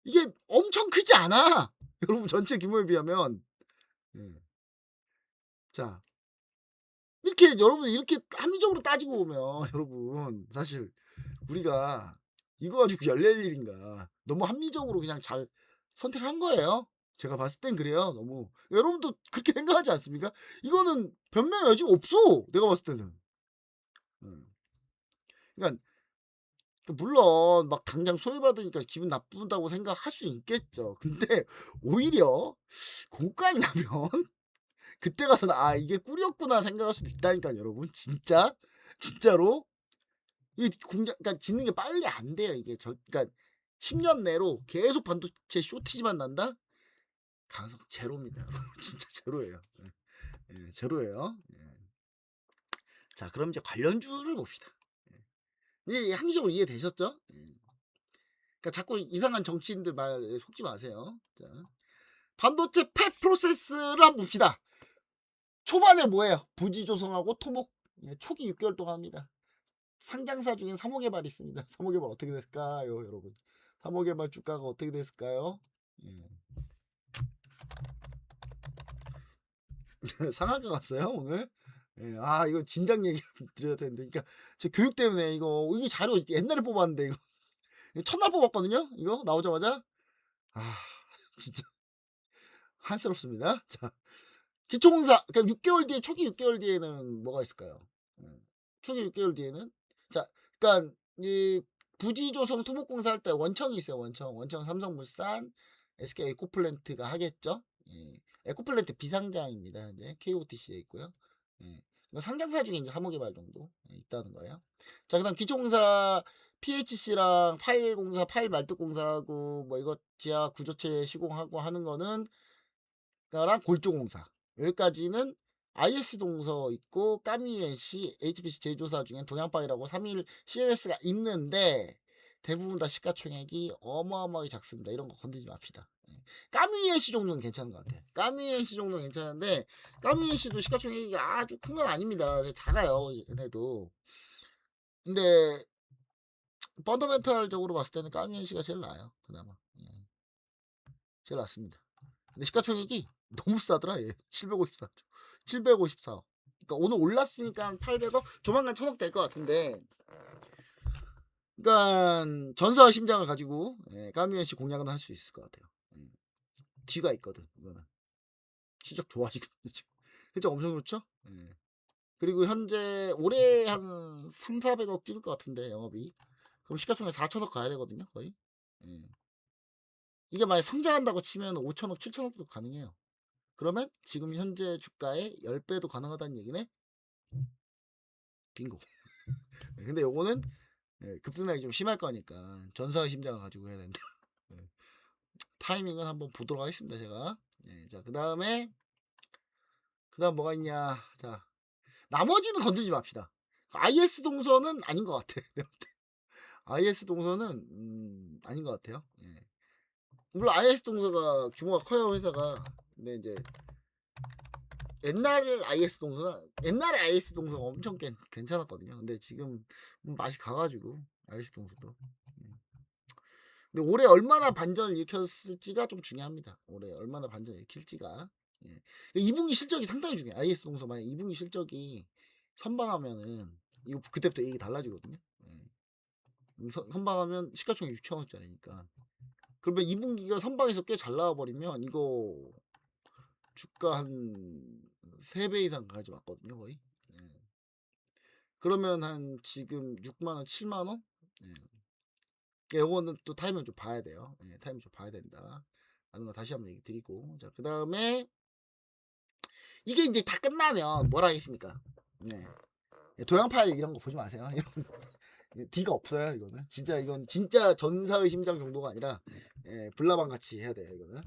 이게 엄청 크지 않아. 여러분 전체 규모에 비하면. 예. 자, 여러분 이렇게 합리적으로 따지고 보면 여러분 사실 우리가 이거 가지고 열릴 일인가. 너무 합리적으로 그냥 잘 선택한 거예요. 제가 봤을 땐 그래요. 너무. 여러분도 그렇게 생각하지 않습니까? 이거는 변명의 여지가 없어. 내가 봤을 때는. 그러니까 물론 막 당장 소외받으니까 기분 나쁜다고 생각할 수 있겠죠. 근데 오히려 공과이 나면 그때 가서는 '아 이게 꿀이었구나.' 생각할 수도 있다니까요 여러분. 진짜로. 이 공장 그러니까 짓는 게 빨리 안 돼요 이게. 그러니까 10년 내로 계속 반도체 쇼티지만 난다? 가능성 제로입니다 여러분. 진짜 제로예요. 예. 예 제로예요. 예. 자 그럼 이제 관련주를 봅시다. 예. 이제 합리적으로 이해되셨죠? 예. 그러니까 자꾸 이상한 정치인들 말에 속지 마세요. 자 반도체 팹 프로세스를 한번 봅시다. 초반에 뭐예요? 부지 조성하고 토목. 예, 초기 6개월 동안 합니다. 상장사 중엔 3호 개발이 있습니다. 3호 개발 어떻게 됐을까요, 여러분? 3호 개발 주가가 어떻게 됐을까요? 예. 상한가 갔어요, 오늘? 예. 아, 이거 진작 얘기 드려야 되는데. 그러니까 저 교육 때문에 이게 자료 옛날에 뽑았는데 이거 첫날 뽑았거든요. 이거 나오자마자. 아, 진짜 한스럽습니다. 자, 기초공사 그러니까 6개월 뒤에 초기 6개월 뒤에는 뭐가 있을까요? 초기 6개월 뒤에는 자, 그러니까 이 부지 조성 토목공사 할 때 원청이 있어요. 원청 삼성물산, SK 에코플랜트가 하겠죠. 예. 에코플랜트 비상장입니다. 현재 KOTC에 있고요. 예. 상장사 중에 이제 3호 개발 정도 있다는 거예요. 자, 그다음 기초공사 PHC랑 파일공사, 파일 말뚝공사하고 뭐 이것 지하 구조체 시공하고 하는 거는 랑 골조공사 여기까지는 IS 동서 있고 까미NC, HPC 제조사 중엔 동양파이라고 3일 CNS가 있는데 대부분 다 시가총액이 어마어마하게 작습니다. 이런 거 건드리지 맙시다. 까미NC 정도는 괜찮은 것 같아요. 까미NC 정도는 괜찮은데 까미NC도 시가총액이 아주 큰 건 아닙니다. 작아요. 얘네도. 근데 펀더멘탈적으로 봤을 때는 까미NC가 제일 나아요. 그나마. 제일 낫습니다. 근데 시가총액이 너무 싸더라 얘. 754조. 754억. 그러니까 오늘 올랐으니까 800억, 조만간 1000억 될 것 같은데. 그러니까 전사와 심장을 가지고 까미엔씨 공략은 할 수 있을 것 같아요. 뒤가 있거든. 이거는 실적 좋아지거든요. 실적 엄청 좋죠? 그리고 현재 올해 한 3, 400억 찍을 것 같은데 영업이. 그럼 시가총액 4천억 가야 되거든요. 거의. 이게 만약 성장한다고 치면 5천억, 7천억도 가능해요. 그러면 지금 현재 주가의 10배도 가능하다는 얘기네. 빙고. 근데 요거는 급등락이 좀 심할 거니까 전사의 심장을 가지고 해야 된다. 타이밍은 한번 보도록 하겠습니다. 제가. 자, 그다음 뭐가 있냐. 자, 나머지는 건드리지 맙시다. IS 동서는 아닌 것 같아. IS 동서는 아닌 것 같아요. 물론 IS 동서가 규모가 커요 회사가. 근데 이제 옛날에 IS 동서가 엄청 괜찮았거든요. 근데 지금 맛이 가가지고 IS 동서도. 근데 올해 얼마나 반전을 일으켰을지가 좀 중요합니다. 올해 얼마나 반전을 일으킬지가. 2분기 실적이 상당히 중요해. IS 동서 만약 2분기 실적이 선방하면은 이거 그때부터 얘기 달라지거든요. 선방하면 시가총액 6천원짜리니까. 그러면 2분기가 선방해서 꽤 잘 나와버리면 이거 주가 한 3배 이상 가져왔거든요 거의. 그러면 한 지금 6만원 7만원. 요거는 또 타이밍 좀 봐야 돼요. 타이밍 좀 봐야 된다 라는 거 다시 한번 얘기 드리고. 자, 그 다음에 이게 이제 다 끝나면 뭐라 하겠습니까? 도양 파일 이런 거 보지 마세요. D가 없어요. 이거는 이건 진짜 전사의 심장 정도가 아니라 불나방 같이 해야 돼요. 이거는.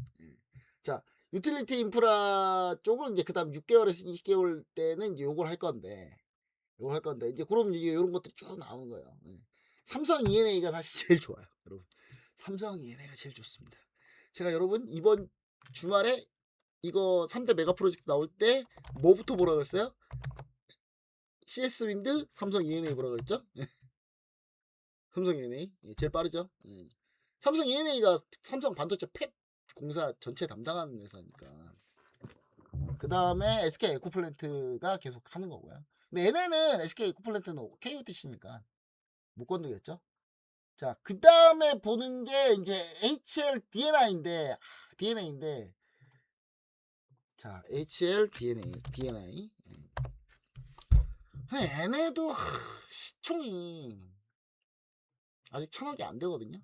자, 유틸리티 인프라 쪽은 이제 그다음 6개월에서 20개월 때는 이제 요걸 할 건데 이제 그럼 이제 요런 것들이 쭉 나오는 거예요. 예. 삼성 E&A가 사실 제일 좋아요, 여러분. 삼성 E&A가 제일 좋습니다. 제가 여러분 이번 주말에 이거 3대 메가 프로젝트 나올 때 뭐부터 보라 그랬어요? CS 윈드, 삼성 E&A 보라 그랬죠? 삼성 E&A 제일 빠르죠. 삼성 E&A가 삼성 반도체 팹 공사 전체 담당하는 회사니까. 그 다음에 SK 에코플랜트가 계속 하는 거고요. 근데 얘네는 SK 에코플랜트는 KOTC니까 못 건드겠죠. 자, 그 다음에 보는 게 이제 HL DNA인데, 자, HL DNA. 얘네도 시총이 아직 1,000억이 안 되거든요.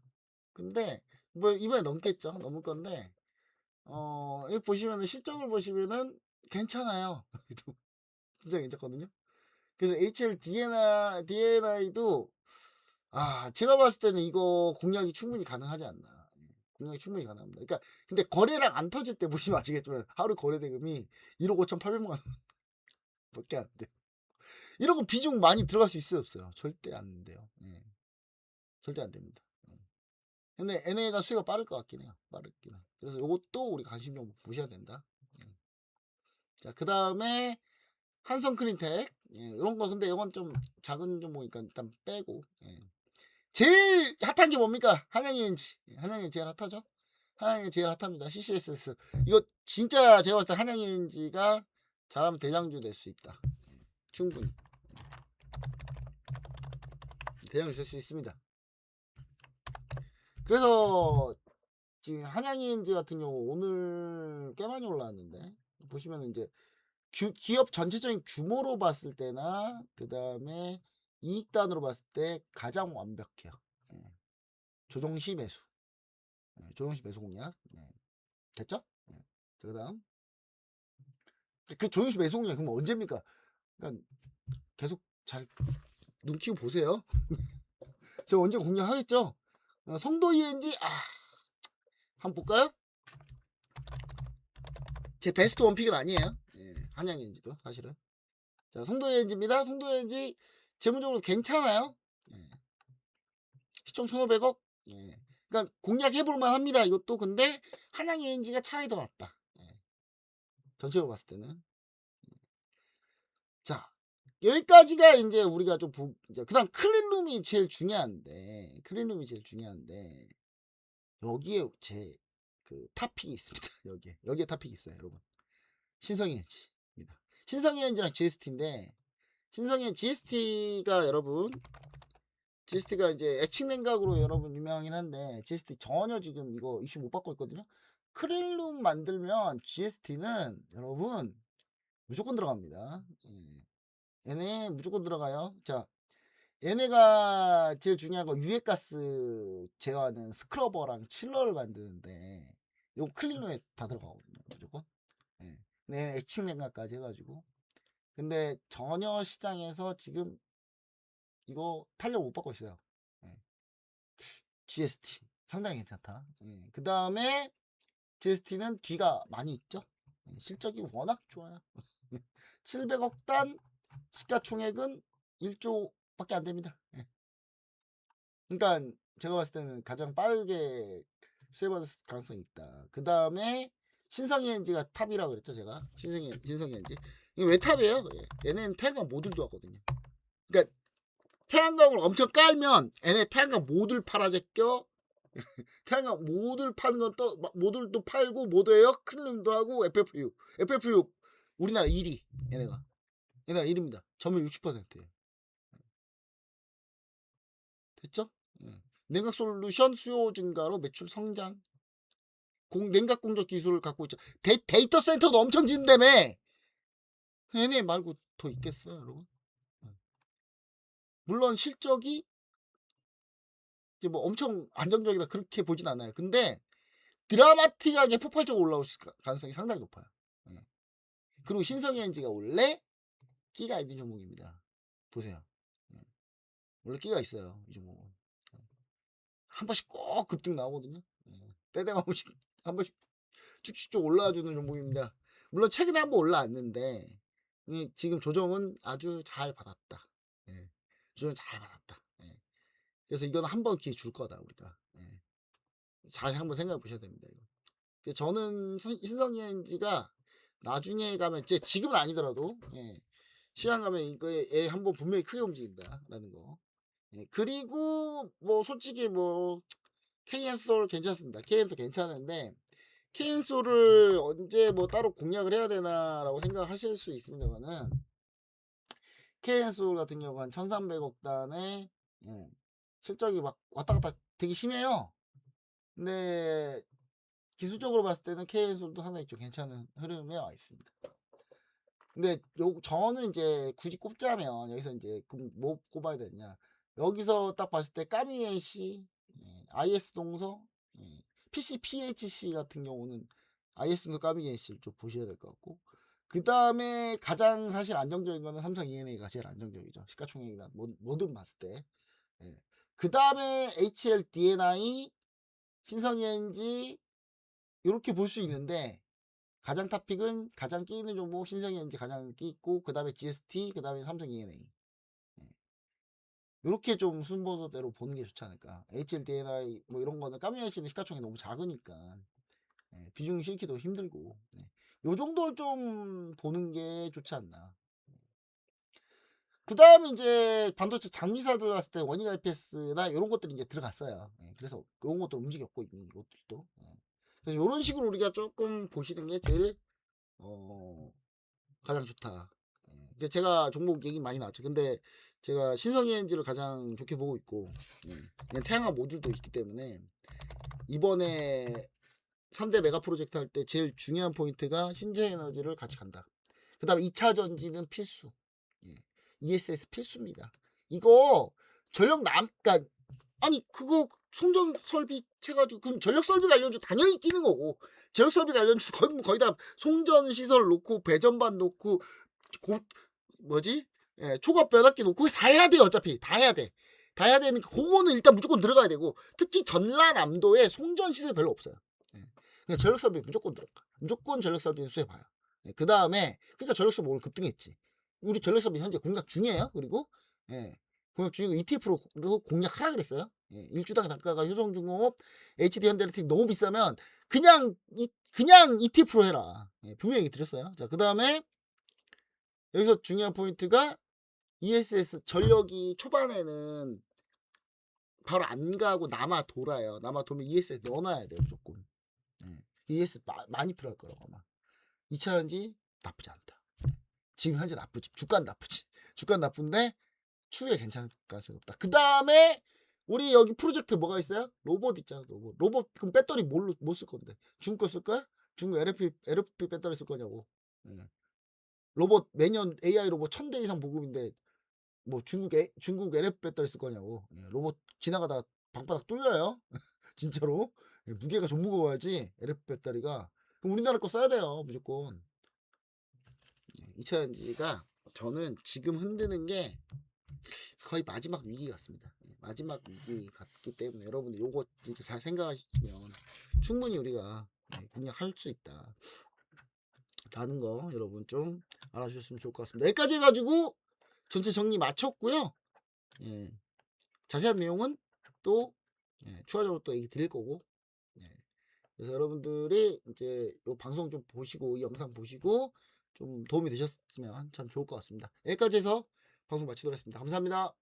근데 뭐 이번에 넘겠죠. 넘을 건데, 여기 보시면은 실적을 보시면은 괜찮아요. 진짜 괜찮거든요. 그래서 HL DNI도 제가 봤을 때는 이거 공략이 충분히 가능하지 않나. 공략이 충분히 가능합니다. 그러니까 근데 거래량 안 터질 때 보시면 아시겠지만 하루 거래 대금이 1억 5,800만 원 밖에 안 돼. 이런 거 비중 많이 들어갈 수 있어요, 없어요? 절대 안 돼요. 절대 안 됩니다. 근데 NA가 수요가 빠를 것 같긴 해요. 빠르긴 해. 그래서 이것도 우리 관심 좀 보셔야 된다. 자, 그 다음에 한성 클린텍 이런 거 근데 이건 좀 작은 종목이니까 일단 빼고 제일 핫한 게 뭡니까? 한양ENG. 한양이 제일 핫하죠? 한양이 제일 핫합니다. CCSS. 이거 진짜 제가 봤을 때 한양ENG가 잘하면 대장주 될 수 있다. 충분히. 대장주 될 수 있습니다. 그래서 지금 한양ENG 같은 경우 오늘 꽤 많이 올라왔는데 보시면 이제 기업 전체적인 규모로 봤을 때나 그 다음에 이익단으로 봤을 때 가장 완벽해요. 조정시 매수. 조정시 매수 공략. 됐죠? 그 다음 그 조정시 매수 공략 그럼 언제입니까? 그러니까 계속 잘 눈 키고 보세요. 제가 언제 공략하겠죠? 성도 ENG 한번 볼까요? 제 베스트 원픽은 아니에요. 한양 ENG도 사실은. 자, 성도 ENG입니다. 성도 ENG 재무적으로 괜찮아요. 시총 1,500억. 그러니까 공략해볼만 합니다. 이것도 근데 한양 ENG가 차라리 더 낫다. 전체로 봤을 때는. 자, 여기까지가 이제 우리가 좀 그다음 클린룸이 제일 중요한데 여기에 제 그 탑픽이 있습니다. 여기에 탑픽이 있어요, 여러분. 신성ENG입니다. 신성ENG랑 GST인데 GST가 여러분 GST가 이제 액칭 냉각으로 여러분 유명하긴 한데 GST 전혀 지금 이거 이슈 못 받고 있거든요. 크릴룸 만들면 GST는 여러분 무조건 들어갑니다. 얘네 무조건 들어가요. 자, 얘네가 제일 중요한 거 유해가스 제어하는 스크러버랑 칠러를 만드는데 요 클린룸에 다 들어가거든요. 무조건. 네, 액칭 냉각까지 해가지고. 근데 전혀 시장에서 지금 이거 탄력 못 받고 있어요. GST 상당히 괜찮다. 그 다음에 GST는 뒤가 많이 있죠. 실적이 워낙 좋아요. 700억 단 시가총액은 1조밖에 안 됩니다. 그러니까 제가 봤을 때는 가장 빠르게 수혜받을 가능성이 있다. 그 다음에 신성ENG가 탑이라고 그랬죠, 제가. 신성ENG. 이게 왜 탑이에요? 얘네는 태양광 모듈도 하거든요. 그러니까 태양광을 엄청 깔면 얘네 태양광 모듈 팔아 제껴. 태양광 모듈 파는 건 또 모듈도 팔고 모드웨어 클린룸도 하고 FFU 우리나라 1위 얘네가 1위입니다. 점유율 60%예요. 됐죠? 냉각 솔루션 수요 증가로 매출 성장. 냉각 공조 기술을 갖고 있죠. 데이터 센터도 엄청 진다며. 얘네 말고 더 있겠어요, 여러분? 물론 실적이 이제 뭐 엄청 안정적이다 그렇게 보진 않아요. 근데 드라마틱하게 폭발적으로 올라올 가능성이 상당히 높아요. 그리고 신성ENG가 원래 끼가 있는 종목입니다. 보세요. 원래 끼가 있어요. 이 종목은. 한 번씩 꼭 급등 나오거든요. 때되면 한 번씩 쭉쭉쭉 올라와주는 종목입니다. 물론 최근에 한번 올라왔는데 지금 조정은 아주 잘 받았다. 예. 조정 잘 받았다. 예. 그래서 이건 한번 기회 줄 거다 우리가. 예. 잘 한번 생각해 보셔야 됩니다. 이거. 그래서 저는 신성현지가 나중에 가면 지금은 아니더라도 시간 가면 이거에 한번 분명히 크게 움직인다라는 거. 예. 그리고 뭐 솔직히 뭐 KN솔 괜찮습니다. KN솔 괜찮은데 KN솔을 언제 뭐 따로 공략을 해야 되나라고 생각하실 수 있습니다만은 KN솔 같은 경우 한 1300억 단에 실적이 막 왔다 갔다 되게 심해요. 근데 기술적으로 봤을 때는 KN솔도 상당히 좀 괜찮은 흐름에 와 있습니다. 근데 저는 이제 굳이 꼽자면 여기서 이제 뭐 꼽아야 되냐, 여기서 딱 봤을 때 까미NC, IS 동서, PCPHC 같은 경우는 IS 동서 까미NC를 좀 보셔야 될 것 같고, 그 다음에 가장 사실 안정적인 거는 삼성 ENA가 제일 안정적이죠. 시가총액이나 뭐든 봤을 때. 그 다음에 HL, DNI, 신성ENG 이렇게 볼 수 있는데, 가장 탑픽은 가장 끼 있는 종목 신성ENG 가장 끼 있고, 그 다음에 GST, 그 다음에 삼성 ENA. 이렇게 좀 순서대로 보는 게 좋지 않을까. HLDNI 뭐 이런 거는 까미NC는 시가총액이 너무 작으니까 비중 실기도 힘들고, 요 정도를 좀 보는 게 좋지 않나. 그 다음에 이제 반도체 장비사 들어갔을 때 원익 IPS나 이런 것들이 이제 들어갔어요. 그래서 그런 것도 움직였고 이것들도. 그래서 이런 식으로 우리가 조금 보시는 게 제일 가장 좋다. 그래서 제가 종목 얘기 많이 나왔죠. 근데 제가 신성ENG를 가장 좋게 보고 있고, 그냥 태양광 모듈도 있기 때문에 이번에 3대 메가 프로젝트 할 때 제일 중요한 포인트가 신재에너지를 같이 간다. 그 다음에 2차 전지는 필수. ESS 필수입니다. 이거 전력 그러니까 아니 그거 송전 설비 해가지고 그럼 전력 설비 관련주 당연히 끼는 거고, 전력 설비 관련주 거의 다 송전 시설 놓고 배전반 놓고 뭐지? 초과 변압기 놓고 다 해야 돼요. 어차피 다 해야 돼. 다 해야 되니까 그거는 일단 무조건 들어가야 되고, 특히 전라남도에 송전 시설 별로 없어요. 그냥 전력 설비 무조건 들어가. 무조건 전력 설비는 수혜 봐요. 그 다음에 그러니까 전력 설비 오늘 급등했지. 우리 전력 설비 현재 공략 중이에요. 그리고 공략 중이고 ETF로 공략하라 그랬어요. 일주당 단가가 효성중공업, HD 현대ኤлек트릭 너무 비싸면 그냥 ETF로 해라. 분명히 드렸어요. 자, 그 다음에 여기서 중요한 포인트가 ESS 전력이 초반에는 바로 안 가고 남아 돌아요. 남아 돌면 ESS 넣어놔야 돼요. 무조건. ESS 많이 필요할 거라고 아마. 2차전지 나쁘지 않다. 지금 현재 나쁘지. 주가는 나쁘지. 주가는 나쁜데 추후에 괜찮을 가능성이 없다. 그 다음에 우리 여기 프로젝트 뭐가 있어요? 로봇 있잖아. 로봇 그럼 배터리 뭘로 뭐 쓸 건데? 중국 거 쓸 거야? 중국 LFP 배터리 쓸 거냐고. 로봇 매년 AI 로봇 1000대 이상 보급인데 뭐 중국 LF 배터리 쓸 거냐고. 로봇 지나가다 방바닥 뚫려요. 진짜로. 무게가 좀 무거워야지 LF 배터리가. 그럼 우리나라 거 써야 돼요. 무조건. 2차 전지가 저는 지금 흔드는 게 거의 마지막 위기 같습니다. 마지막 위기 같기 때문에 여러분들 요거 진짜 잘 생각하시면 충분히 우리가 공략할 수 있다 라는 거 여러분 좀 알아주셨으면 좋을 것 같습니다. 여기까지 해가지고 전체 정리 마쳤고요. 자세한 내용은 또 추가적으로 또 얘기 드릴 거고, 그래서 여러분들이 이제 이 방송 좀 보시고 이 영상 보시고 좀 도움이 되셨으면 참 좋을 것 같습니다. 여기까지 해서 방송 마치도록 하겠습니다. 감사합니다.